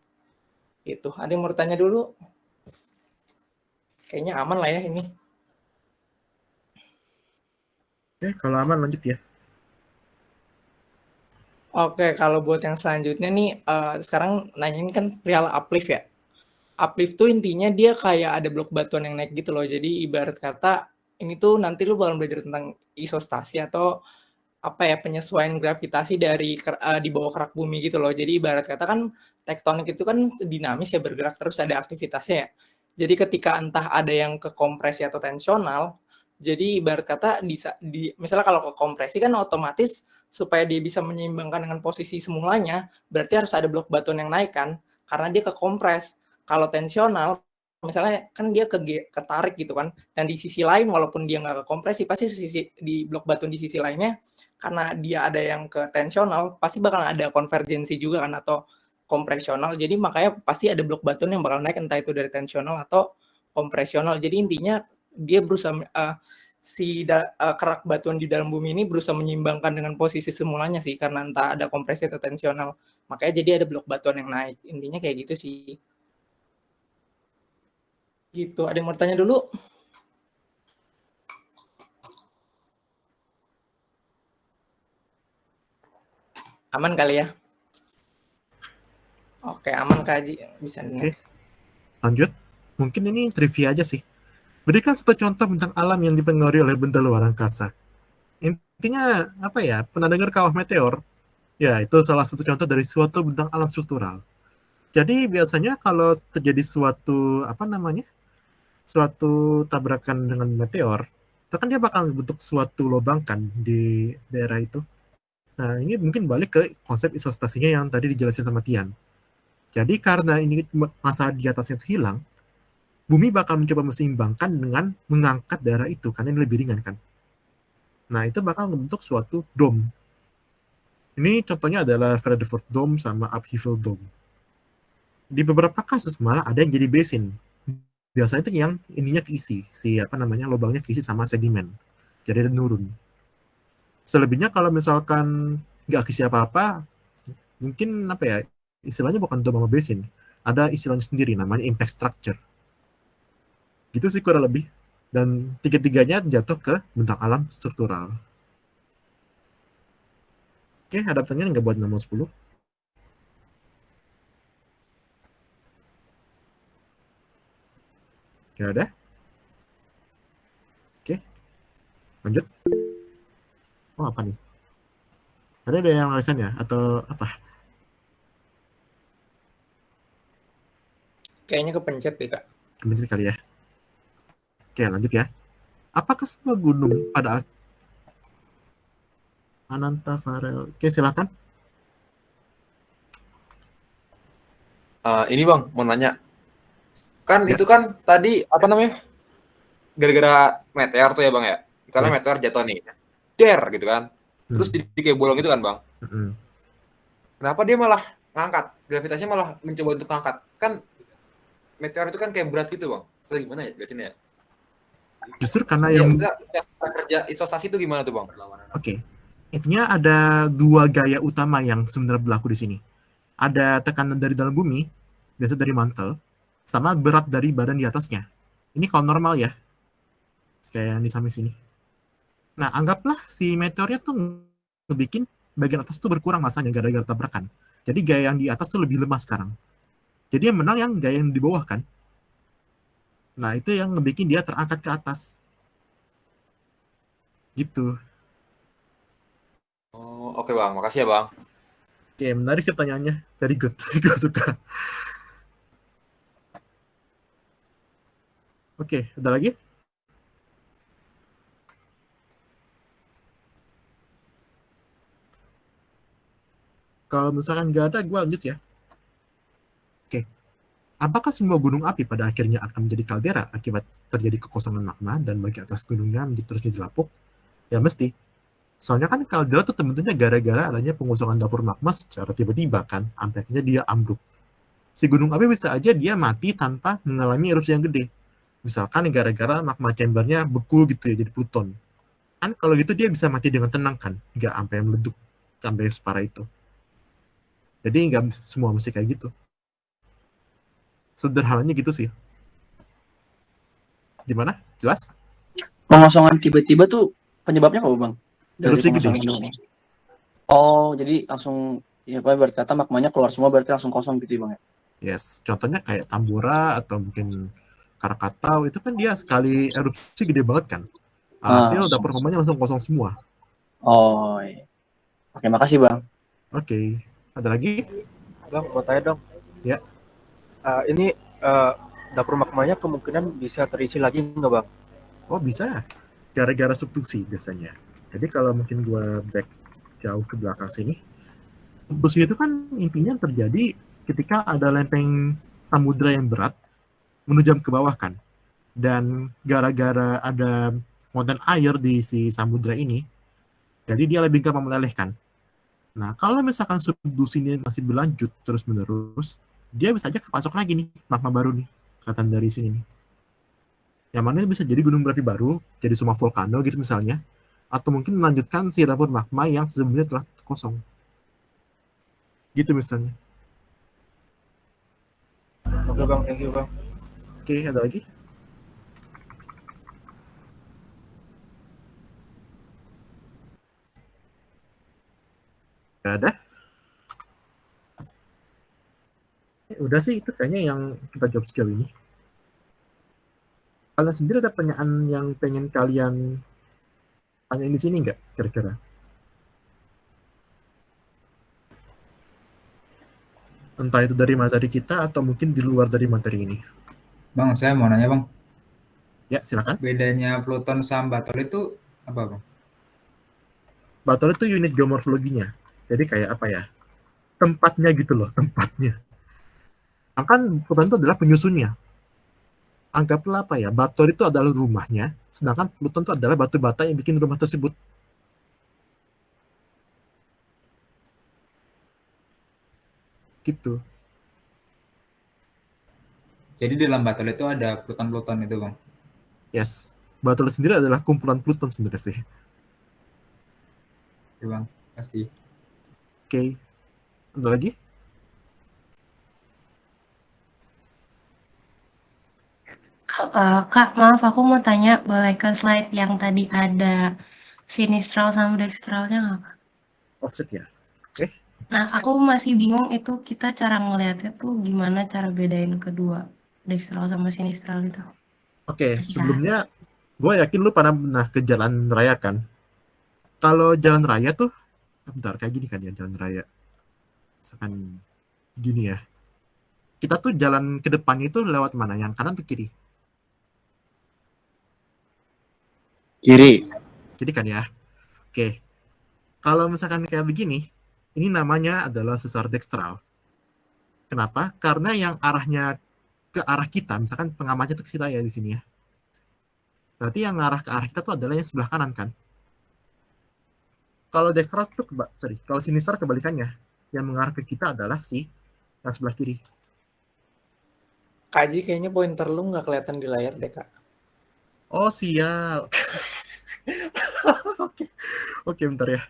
Speaker 8: Gitu. Ada yang mau tanya dulu? Kayaknya aman lah ya ini.
Speaker 2: Oke, kalau aman lanjut ya.
Speaker 8: Oke, kalau buat yang selanjutnya nih, sekarang nanyain kan perihal uplift ya. Uplift tuh intinya dia kayak ada blok batuan yang naik gitu loh. Jadi ibarat kata ini tuh nanti lu bakal belajar tentang isostasi atau penyesuaian gravitasi dari di bawah kerak bumi gitu loh. Jadi ibarat kata kan tektonik itu kan dinamis ya, bergerak terus ada aktivitasnya ya. Jadi ketika entah ada yang ke kompresi atau tensional, jadi ibarat kata misalnya kalau ke kompresi kan otomatis supaya dia bisa menyeimbangkan dengan posisi semulanya, berarti harus ada blok batuan yang naik kan, karena dia ke kompres. Kalau tensional, misalnya kan dia ketarik gitu kan, dan di sisi lain walaupun dia nggak ke kompresi, pasti di blok batuan di sisi lainnya karena dia ada yang ke tensional, pasti bakal ada konvergensi juga kan atau kompresional. Jadi makanya pasti ada blok batuan yang bakal naik entah itu dari tensional atau kompresional. Jadi intinya dia berusaha kerak batuan di dalam bumi ini berusaha menyeimbangkan dengan posisi semulanya sih, karena entah ada kompresi atau tensional. Makanya jadi ada blok batuan yang naik. Intinya kayak gitu sih. Gitu. Ada yang mau tanya dulu? Aman kali ya? Oke, aman Kak Haji. Bisa
Speaker 2: Oke. Lanjut. Mungkin ini trivia aja sih. Berikan satu contoh bentang alam yang dipengaruhi oleh benda luar angkasa. Intinya apa ya? Pernah dengar kawah meteor? Ya, itu salah satu contoh dari suatu bentang alam struktural. Jadi biasanya kalau terjadi suatu suatu tabrakan dengan meteor, itu kan dia bakal bentuk suatu lubang kan di daerah itu. Nah, ini mungkin balik ke konsep isostasinya yang tadi dijelasin sama Tian. Jadi karena ini masa di atasnya itu hilang, bumi bakal mencoba menyeimbangkan dengan mengangkat daerah itu karena ini lebih ringan kan. Nah, itu bakal membentuk suatu dome. Ini contohnya adalah Frederick Dome sama Upheaval Dome. Di beberapa kasus malah ada yang jadi basin. Biasanya itu yang ininya keisi, lubangnya keisi sama sedimen. Jadi ada nurun. Selebihnya kalau misalkan nggak keisi apa-apa, mungkin istilahnya bukan dome sama basin. Ada istilahnya sendiri, namanya impact structure. Gitu sih kurang lebih. Dan tiga-tiganya jatuh ke bentang alam struktural. Oke, ada pertanyaan nggak buat nomor 10? Nggak ada? Oke, lanjut. Oh, apa nih? Ada yang alasan ya? Atau apa?
Speaker 8: Kayaknya kepencet deh, Kak.
Speaker 2: Kepencet kali ya. Oke, lanjut ya. Apakah semua gunung pada Ananta Farel. Oke, silakan.
Speaker 16: Ini Bang, mau nanya. Kan
Speaker 2: Ya.
Speaker 16: itu kan tadi apa namanya? Gara-gara meteor tuh ya Bang ya. Misalnya
Speaker 2: Yes.
Speaker 16: meteor jatuh nih. Der gitu kan. Terus jadi kayak bolong itu kan Bang. Kenapa dia malah ngangkat? Gravitasinya malah mencoba untuk ngangkat. Kan meteor itu kan kayak berat gitu Bang. Atau gimana ya jelasinnya ya?
Speaker 2: Justru karena
Speaker 16: Iya,
Speaker 2: yang
Speaker 16: maksudnya cara kerja isosasi itu gimana tuh Bang?
Speaker 2: Oke. Intinya ada dua gaya utama yang sebenarnya berlaku di sini. Ada tekanan dari dalam bumi, biasa dari mantel, sama berat dari badan di atasnya. Ini kalau normal ya. Kayak yang di samping sini. Nah, anggaplah si meteornya tuh ngebikin bagian atas tuh berkurang masanya gara-gara tabrakan. Jadi gaya yang di atas tuh lebih lemah sekarang. Jadi yang menang yang gaya yang di bawah kan. Nah, itu yang ngebikin dia terangkat ke atas. Gitu.
Speaker 16: Oh, oke Bang. Makasih ya Bang.
Speaker 2: Oke, menarik sih pertanyaannya. Very good. Gue suka. Oke, ada lagi? Kalau misalkan nggak ada, gue lanjut ya. Oke. Apakah semua gunung api pada akhirnya akan menjadi kaldera akibat terjadi kekosongan magma dan bagian atas gunungnya terus jadi lapuk? Ya mesti. Soalnya kan kaldera tuh terbentuknya gara-gara adanya pengosongan dapur magma secara tiba-tiba kan, sampai akhirnya dia ambruk. Si gunung api bisa aja dia mati tanpa mengalami erupsi yang gede. Misalkan gara-gara magma chambernya beku gitu ya, jadi pluton. Kan kalau gitu dia bisa mati dengan tenang kan, nggak sampai meleduk, sampai separah itu. Jadi nggak semua mesti kayak gitu. Sederhananya gitu sih. Gimana? Jelas?
Speaker 7: Pengosongan tiba-tiba tuh penyebabnya apa Bang? Dari
Speaker 2: Erupsi gede.
Speaker 7: pengosongan dulu. Oh, jadi langsung ya apa berarti kata magmanya keluar semua berarti langsung kosong gitu ya Bang ya?
Speaker 2: Yes, contohnya kayak Tambora atau mungkin Krakatau itu kan dia sekali erupsi gede banget kan. Alhasil dapur magmanya langsung kosong semua.
Speaker 7: Oh, iya. Oke, makasih Bang.
Speaker 2: Oke. Ada lagi?
Speaker 12: Bang, mau tanya dong.
Speaker 2: Ya.
Speaker 12: Ini dapur magmanya kemungkinan bisa terisi lagi nggak Bang?
Speaker 2: Oh bisa, gara-gara subduksi biasanya. Jadi kalau mungkin gue back jauh ke belakang sini, subduksi itu kan intinya terjadi ketika ada lempeng samudra yang berat menujam ke bawah kan. Dan gara-gara ada muatan air di si samudra ini, jadi dia lebih gampang melelehkan. Nah, kalau misalkan subduksi ini masih berlanjut terus-menerus, dia bisa aja kepasok lagi nih, magma baru nih, kelihatan dari sini nih. Yang mana bisa jadi gunung berapi baru, jadi suma volcano gitu misalnya, atau mungkin melanjutkan si dapur magma yang sebelumnya telah kosong. Gitu misalnya.
Speaker 12: Oke Bang, thank you Bang.
Speaker 2: Oke, ada lagi? Gak ada? Udah sih, itu kayaknya yang kita jawab skill ini. Kalian sendiri ada pertanyaan yang pengen kalian tanyain di sini nggak, kira-kira? Entah itu dari materi kita atau mungkin di luar dari materi ini.
Speaker 17: Bang, saya mau nanya Bang.
Speaker 2: Ya, silakan.
Speaker 17: Bedanya Pluton sama Bator itu apa Bang?
Speaker 2: Bator itu unit geomorfologinya. Jadi kayak apa ya? Tempatnya gitu loh, tempatnya. Kan Pluton itu adalah penyusunnya. Anggaplah apa ya, Bator itu adalah rumahnya, sedangkan Pluton itu adalah batu bata yang bikin rumah tersebut. Gitu.
Speaker 17: Jadi di dalam Bator itu ada Pluton-Pluton itu Bang?
Speaker 2: Yes. Bator sendiri adalah kumpulan Pluton sebenarnya sih.
Speaker 17: Oke Bang, pasti.
Speaker 2: Oke. Ada lagi?
Speaker 18: Kak, maaf aku mau tanya, boleh ke slide yang tadi ada sinistral sama dextralnya nggak, Kak?
Speaker 2: Offset ya? Oke.
Speaker 18: Nah, aku masih bingung itu kita cara ngelihatnya tuh gimana cara bedain kedua, dextral sama sinistral itu.
Speaker 2: Oke, sebelumnya gue yakin lu pernah ke jalan raya kan? Kalau jalan raya tuh, bentar, kayak gini kan ya jalan raya. Misalkan gini ya. Kita tuh jalan ke depan itu lewat mana? Yang kanan atau kiri?
Speaker 7: Kiri.
Speaker 2: Kiri kan ya? Oke. Kalau misalkan kayak begini, ini namanya adalah sesar dekstral. Kenapa? Karena yang arahnya ke arah kita, misalkan pengamatnya itu kita ya di sini ya. Berarti yang arah ke arah kita tuh adalah yang sebelah kanan kan. Kalau dekstral itu kalau sinistar kebalikannya. Yang mengarah ke kita adalah si yang sebelah kiri.
Speaker 8: Kak Ji, kayaknya pointer lu nggak kelihatan di layar deh, Kak.
Speaker 2: Oh, sial. Oke. Oke, bentar ya.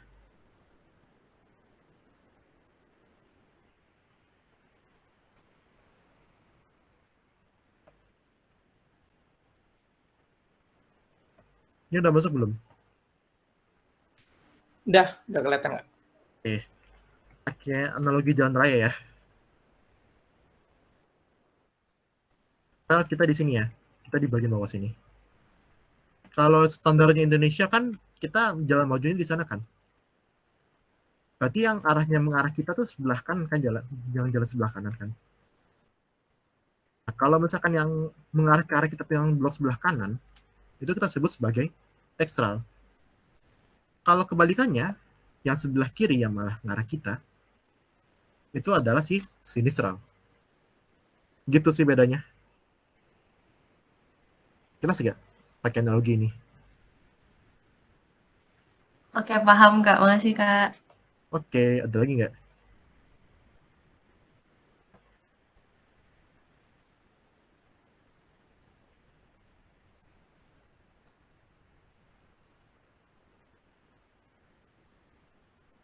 Speaker 2: Ini udah masuk belum?
Speaker 8: Udah kelihatan nggak?
Speaker 2: Oke, analogi jalan raya ya. Nah, kita di sini ya. Kita di bagian bawah sini. Kalau standarnya Indonesia kan kita jalan majunya di sana kan. Berarti yang arahnya mengarah kita tuh sebelah kanan kan jalan sebelah kanan kan. Nah, kalau misalkan yang mengarah ke arah kita tuh yang blok sebelah kanan, itu kita sebut sebagai dekstral. Kalau kebalikannya, yang sebelah kiri yang malah mengarah kita, itu adalah si sinistral. Gitu sih bedanya. Jelas gak pakai analogi ini?
Speaker 18: Oke, paham Kak. Makasih Kak.
Speaker 2: Oke, ada lagi nggak?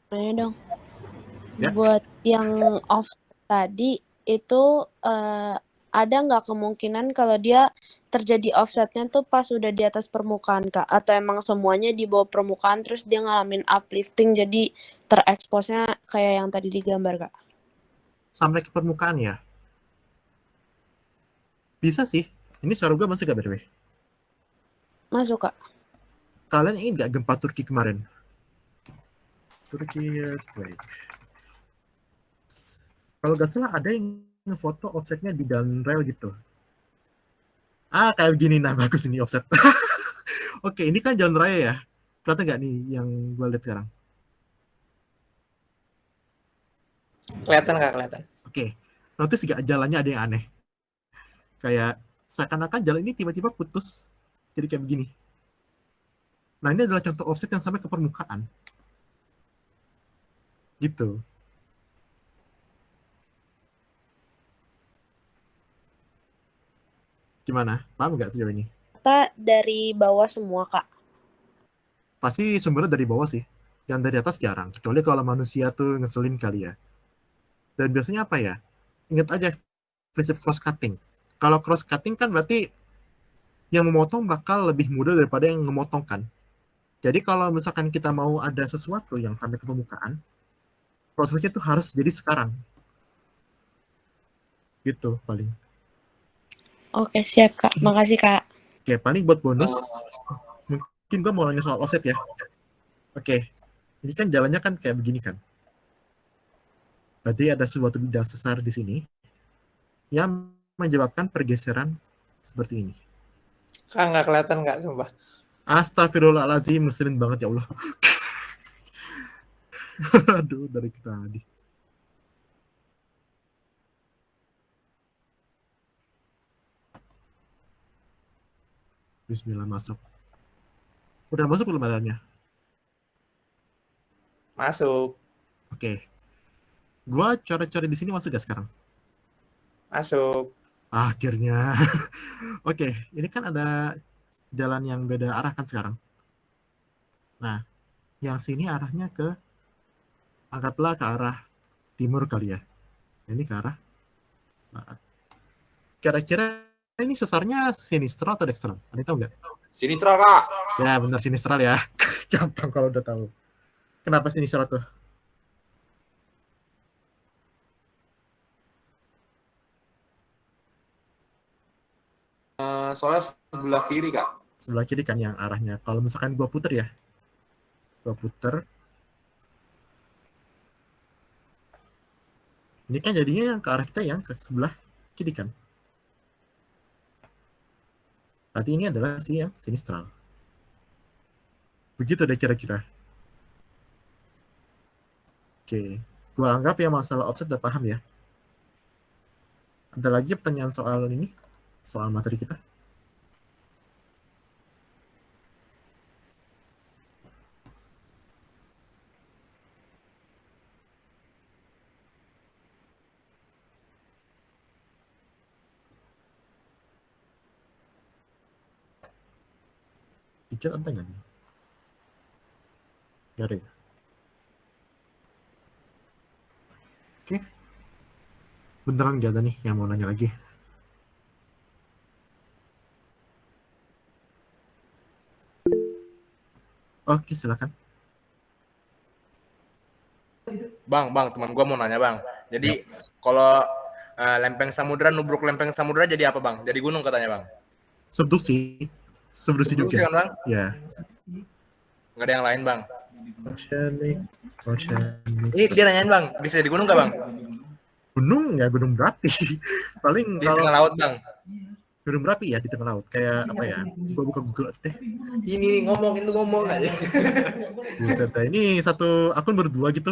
Speaker 9: Nanya dong.
Speaker 2: Ya.
Speaker 9: Buat yang offset tadi itu ada nggak kemungkinan kalau dia terjadi offsetnya tuh pas udah di atas permukaan Kak? Atau emang semuanya di bawah permukaan terus dia ngalamin uplifting jadi tereksposnya kayak yang tadi digambar Kak?
Speaker 2: Sampai ke permukaan ya? Bisa sih. Ini suara gue masuk gak by the way?
Speaker 9: Masuk Kak.
Speaker 2: Kalian ingin nggak gempa Turki kemarin? Turki earthquake. Kalau nggak salah ada yang ngefoto offsetnya di dalam rel gitu. Kayak gini, nah bagus ini offset. Oke, ini kan jalan raya ya. Kelihatan nggak nih yang gue lihat sekarang?
Speaker 8: Kelihatan nggak kelihatan?
Speaker 2: Oke, notice nggak jalannya ada yang aneh? Kayak seakan-akan jalan ini tiba-tiba putus. Jadi kayak begini. Nah, ini adalah contoh offset yang sampai ke permukaan. Gitu. Gimana? Paham nggak sejauh ini?
Speaker 9: Kita dari bawah semua Kak.
Speaker 2: Pasti sumbernya dari bawah sih. Yang dari atas jarang. Kecuali kalau manusia tuh ngeselin kali ya. Dan biasanya apa ya? Ingat aja prinsip cross cutting. Kalau cross cutting kan berarti yang memotong bakal lebih mudah daripada yang memotong kan. Jadi kalau misalkan kita mau ada sesuatu yang sampai ke permukaan, prosesnya tuh harus jadi sekarang. Gitu paling.
Speaker 9: Oke, siap Kak. Makasih Kak.
Speaker 2: Oke, paling buat bonus, mungkin gue mau nanya soal offset ya. Oke, ini kan jalannya kan kayak begini kan. Berarti ada suatu bidang sesar di sini yang menyebabkan pergeseran seperti ini.
Speaker 8: Kak, nggak kelihatan nggak, sumpah.
Speaker 2: Astagfirullahaladzim, meselin banget ya Allah. Aduh, dari kita tadi. Bismillah, masuk. Udah masuk belum adanya?
Speaker 8: Masuk.
Speaker 2: Oke. Gua coret-coret di sini masuk gak sekarang?
Speaker 8: Masuk.
Speaker 2: Akhirnya. Oke, ini kan ada jalan yang beda arah kan sekarang. Nah, yang sini arahnya ke, anggaplah ke arah timur kali ya. Ini ke arah barat. Kira-kira ini sesarnya sinistral atau dekstral? Ada yang tahu nggak?
Speaker 16: Sinistral, Kak.
Speaker 2: Ya, benar sinistral ya. Gampang kalau udah tahu. Kenapa sinistral tuh?
Speaker 16: Soalnya sebelah kiri, Kak.
Speaker 2: Sebelah kiri kan yang arahnya. Kalau misalkan gua puter ya. Gua puter. Ini kan jadinya yang ke arah kita yang ke sebelah kiri kan. Berarti ini adalah si yang sinistral. Begitu deh kira-kira. Oke. Gua anggap ya masalah offset udah paham ya. Ada lagi pertanyaan soal ini? Soal materi kita? Di chat ada nggak nih? Nggak ada ya? Oke. Beneran nggak ada nih yang mau nanya lagi? Oke, silakan.
Speaker 19: Bang, teman gua mau nanya bang. Jadi kalau lempeng samudra nubruk lempeng samudra jadi apa bang? Jadi gunung katanya bang.
Speaker 2: Subduksi
Speaker 19: Subduksi
Speaker 2: juga.
Speaker 19: kan bang?
Speaker 2: Ya.
Speaker 19: Nggak ada yang lain bang.
Speaker 2: Oceanic.
Speaker 19: Ini dia nanyain bang, bisa di gunung nggak bang?
Speaker 2: Gunung ya, gunung berapi. Paling
Speaker 19: Di tengah laut bang.
Speaker 2: Gunung berapi ya di tengah laut. Kayak apa ya? Gua buka Google deh.
Speaker 19: Ini ngomong aja.
Speaker 2: Buset dah, ini satu akun berdua gitu.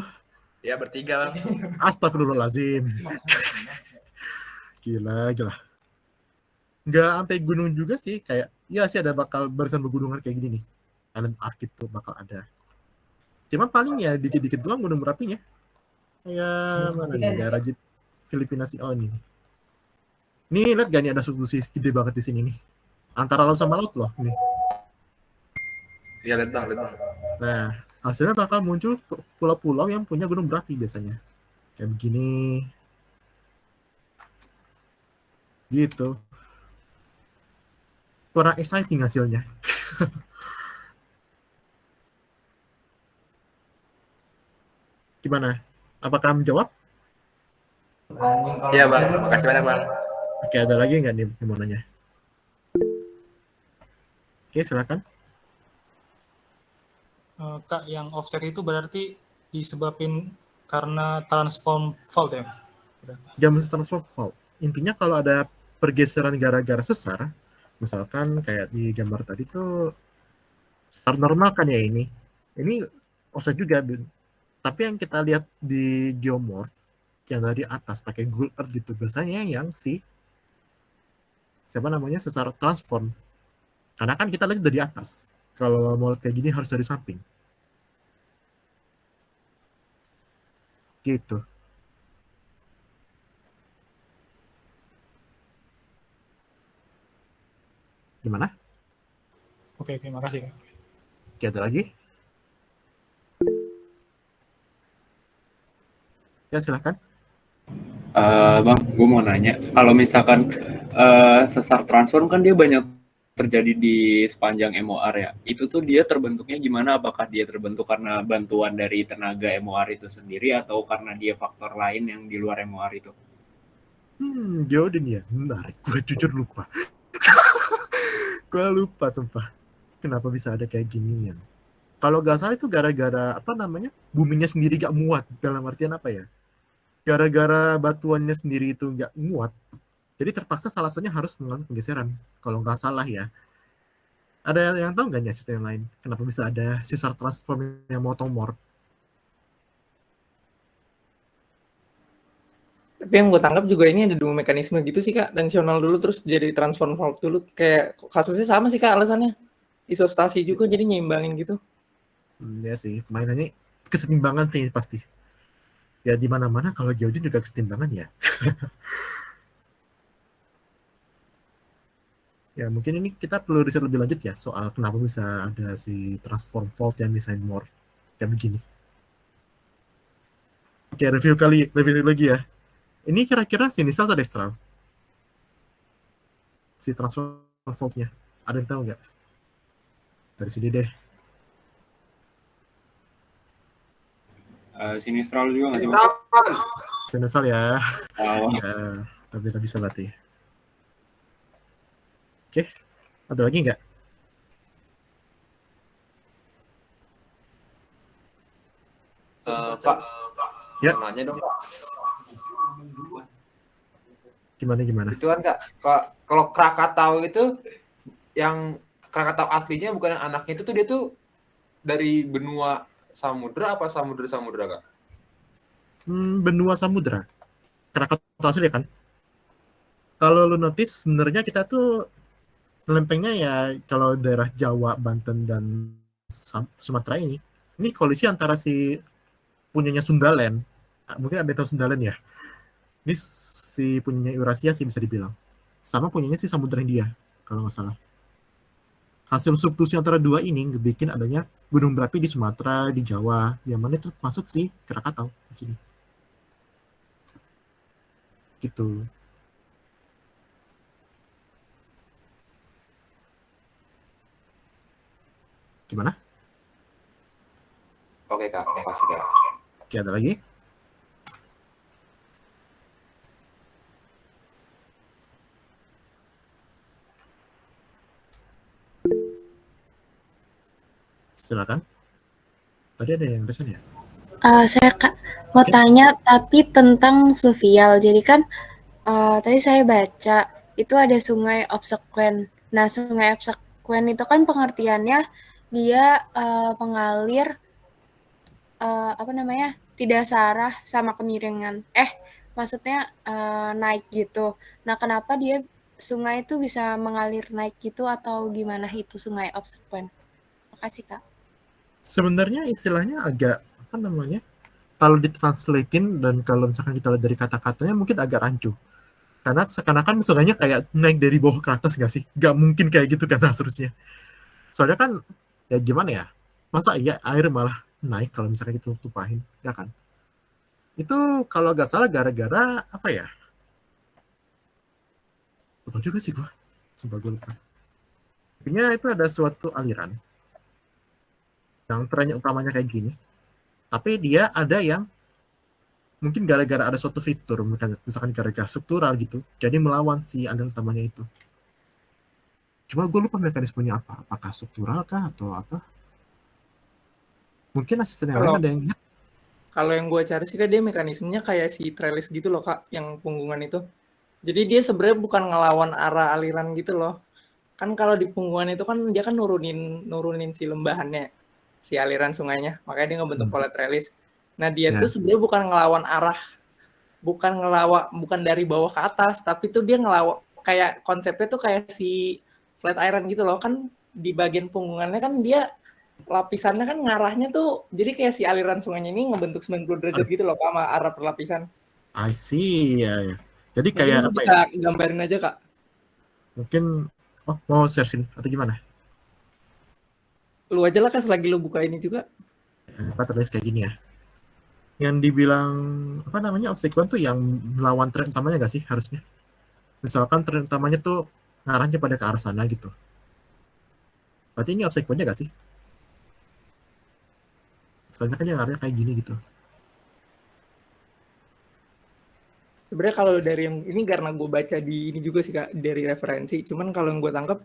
Speaker 19: Ya bertiga bang.
Speaker 2: Astagfirullahaladzim. Gila. Nggak sampai gunung juga sih, kayak ya sih ada bakal barisan pegunungan kayak gini nih. Island Arc itu bakal ada. Cuma paling ya dikit-dikit doang gunung berapinya. Kayak mana nih daerah Filipina sih. Oh ini. Nih lihat gak nih ada subduksi gede banget di sini nih. Antara laut sama laut loh nih.
Speaker 19: Iya lihat bang.
Speaker 2: Nah, hasilnya bakal muncul pulau-pulau yang punya gunung berapi biasanya. Kayak begini. Gitu. Kurang exciting hasilnya. Gimana? Apakah menjawab?
Speaker 19: Iya bang, makasih banyak bang.
Speaker 2: Oke, ada lagi nggak nih yang mau nanya? Oke, silakan.
Speaker 20: Kak, yang offset itu berarti disebabin karena transform fault ya?
Speaker 2: Jam transform fault. Intinya kalau ada pergeseran gara-gara sesar, misalkan kayak di gambar tadi tuh sesar normal kan ya ini. Ini offset juga. Tapi yang kita lihat di geomorph yang dari atas pakai Google Earth gitu biasanya yang sesar transform. Karena kan kita lihat dari atas. Kalau mau kayak gini harus dari samping. Gitu. Gimana?
Speaker 20: Oke, makasih.
Speaker 2: Oke, ada lagi? Ya, silakan.
Speaker 21: Bang, gue mau nanya, kalau misalkan sesar transform kan dia banyak terjadi di sepanjang MOR ya, itu tuh dia terbentuknya gimana? Apakah dia terbentuk karena bantuan dari tenaga MOR itu sendiri atau karena dia faktor lain yang di luar MOR itu?
Speaker 2: Geodin ya, menarik. Gue jujur lupa. Gue lupa sumpah. Kenapa bisa ada kayak ginian? Kalau gak salah itu gara-gara buminya sendiri gak muat. Dalam artian apa ya? Gara-gara batuannya sendiri itu gak muat. Jadi terpaksa salah satunya harus mengalami penggeseran. Kalau nggak salah ya. Ada yang tahu nggak nih sistem yang lain? Kenapa bisa ada sesar transform yang motomorph?
Speaker 8: Tapi yang gue tangkap juga ini ada dua mekanisme gitu sih kak. Tensional dulu terus jadi transform fault dulu. Kayak kasusnya sama sih kak alasannya. Isostasi juga jadi nyimbangin gitu.
Speaker 2: Ya sih, mainannya kesetimbangan sih pasti. Ya di mana-mana kalau geodin juga kesetimbangan ya. Ya mungkin ini kita perlu riset lebih lanjut ya soal kenapa bisa ada si transform fault yang desain more kayak begini. Oke, review lagi ya. Ini kira-kira sinisal atau dextral? Si transform fault-nya. Ada yang tahu nggak? Dari sini deh.
Speaker 21: Sinistral juga nggak sih?
Speaker 2: Sinisal ya.
Speaker 21: Oh.
Speaker 2: Ya, tapi bisa berarti. Oke, ada lagi nggak?
Speaker 16: Pak,
Speaker 2: ya.
Speaker 16: Nanya dong Pak.
Speaker 2: Gimana?
Speaker 16: Itu kan Kak, kalau Krakatau itu yang Krakatau aslinya bukan yang anaknya itu tuh dia tuh dari benua samudra apa samudra Kak?
Speaker 2: benua samudra. Krakatau asli kan. Kalau lu notice sebenarnya kita tuh lempengnya ya kalau daerah Jawa, Banten dan Sumatera ini koalisi antara si punyanya Sundaland, mungkin ada yang tahu Sundaland ya. Ini si punyanya Eurasia sih bisa dibilang. Sama punyanya si Samudra Hindia kalau nggak salah. Hasil subduksi antara dua ini bikin adanya gunung berapi di Sumatera, di Jawa, yang mana itu masuk si Krakatau di sini. Gitu. Gimana?
Speaker 16: Oke Kak, makasih Kak.
Speaker 2: Oke, ada lagi? Silakan. Tadi ada yang pesan ya?
Speaker 1: Saya mau tanya tapi tentang fluvial. Jadi kan tadi saya baca itu ada sungai obsequen. Nah, sungai obsequen itu kan pengertiannya dia pengalir tidak searah sama kemiringan. Maksudnya naik gitu. Nah, kenapa dia sungai itu bisa mengalir naik gitu atau gimana itu sungai obsequen? Makasih, Kak.
Speaker 2: Sebenarnya istilahnya agak kalau ditranslatein dan kalau misalkan kita lihat dari kata-katanya mungkin agak rancu. Karena seakan-akan sungainya kayak naik dari bawah ke atas nggak sih? Nggak mungkin kayak gitu kan harusnya. Soalnya kan ya gimana ya? Masa iya air malah naik kalau misalkan kita tumpahin, ya kan? Itu kalau nggak salah gara-gara apa ya? Lupa juga sih gua. Sumpah gue lupa. Intinya itu ada suatu aliran yang trennya utamanya kayak gini, tapi dia ada yang mungkin gara-gara ada suatu fitur, misalkan gara-gara struktural gitu, jadi melawan si aliran utamanya itu. Cuma gue lupa mekanismenya apa, apakah struktural kah atau apa? Mungkin asisten yang lain ada yang ingat?
Speaker 8: Kalau yang gue cari sih Kak, dia mekanismenya kayak si trellis gitu loh Kak, yang punggungan itu. Jadi dia sebenarnya bukan ngelawan arah aliran gitu loh. Kan kalau di punggungan itu kan dia kan nurunin si lembahannya, si aliran sungainya. Makanya dia ngebentuk pola trellis. Nah, dia tuh sebenarnya bukan ngelawan arah, bukan dari bawah ke atas, tapi tuh dia ngelawan kayak konsepnya tuh kayak si flat iron gitu loh. Kan di bagian punggungannya kan dia lapisannya kan ngarahnya tuh jadi kayak si aliran sungainya ini ngebentuk 90 derajat gitu loh Kak, sama arah perlapisan.
Speaker 2: I see, ya. Jadi
Speaker 8: Mungkin
Speaker 2: kayak
Speaker 8: lu
Speaker 2: apa
Speaker 8: bisa
Speaker 2: ya?
Speaker 8: gambarin aja Kak.
Speaker 2: Mungkin, mau share screen atau gimana?
Speaker 8: Lu aja lah Kak, selagi lu buka ini juga.
Speaker 2: Terlihat kayak gini ya. Yang dibilang obstacle tuh yang melawan tren utamanya nggak sih harusnya? Misalkan tren utamanya tuh ngarahnya pada ke arah sana gitu. Berarti ini obstacle-nya nggak sih? Soalnya kan yang arahnya kayak gini gitu.
Speaker 8: Sebenarnya kalau dari yang ini karena gue baca di ini juga sih Kak, dari referensi. Cuman kalau yang gue tangkap,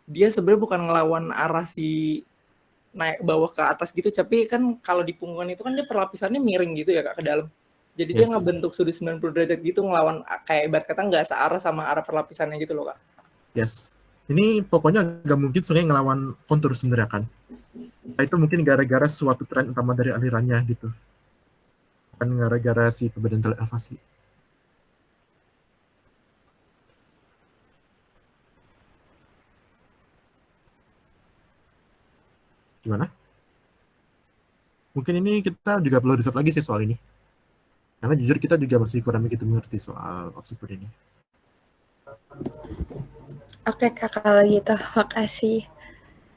Speaker 8: dia sebenarnya bukan ngelawan arah si naik bawah ke atas gitu, tapi kan kalau di punggungan itu kan dia perlapisannya miring gitu ya Kak ke dalam. Jadi dia ngebentuk sudut 90 derajat gitu ngelawan kayak ibarat kata nggak searah sama arah perlapisannya gitu loh Kak.
Speaker 2: Yes. Ini pokoknya nggak mungkin sungai ngelawan kontur sebenarnya kan. Itu mungkin gara-gara suatu tren utama dari alirannya gitu. Bukan gara-gara si perbedaan elevasi. Gimana? Mungkin ini kita juga perlu riset lagi sih soal ini. Karena jujur kita juga masih kurang begitu mengerti soal obstacle ini.
Speaker 1: Oke Kak, kalau gitu. Makasih.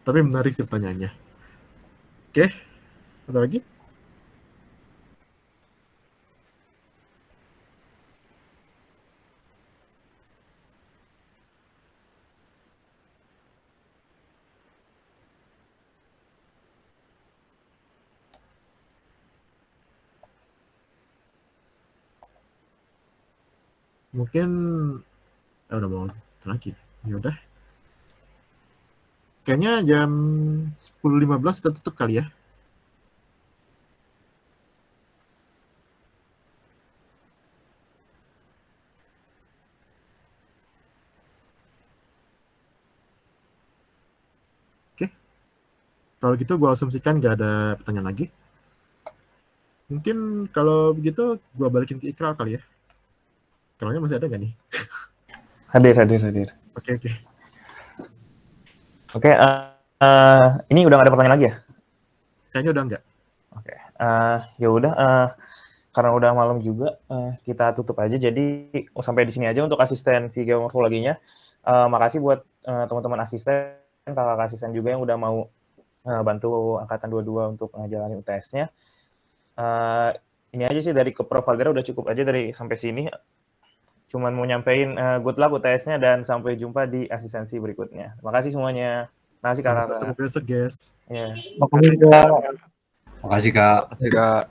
Speaker 2: Tapi menarik sih pertanyaannya. Oke, ada lagi? Mungkin udah mau lagi. Ya udah. Kayaknya jam 10.15 kita tutup kali ya. Oke. Kalau gitu gue asumsikan nggak ada pertanyaan lagi. Mungkin kalau begitu gua balikin ke Ikral kali ya. Ikralnya masih ada nggak nih?
Speaker 5: Hadir.
Speaker 2: Oke.
Speaker 5: Oke, ini udah nggak ada pertanyaan lagi ya?
Speaker 2: Kayaknya udah nggak.
Speaker 5: Oke, ya udah, karena udah malam juga, kita tutup aja. Jadi sampai di sini aja untuk asistensi geomorfologinya. Makasih buat teman-teman asisten, kakak asisten juga yang udah mau bantu angkatan 22 untuk ngejalanin UTS-nya. Ini aja sih dari Prof. Fadera udah cukup aja dari sampai sini. Cuman mau nyampein good luck UTS-nya dan sampai jumpa di asistensi berikutnya. Makasih semuanya. Makasih
Speaker 2: Sampai
Speaker 5: kakak.
Speaker 2: ketemu besok, guys.
Speaker 5: Iya.
Speaker 7: Makasih, Kak.
Speaker 22: Makasih Kak.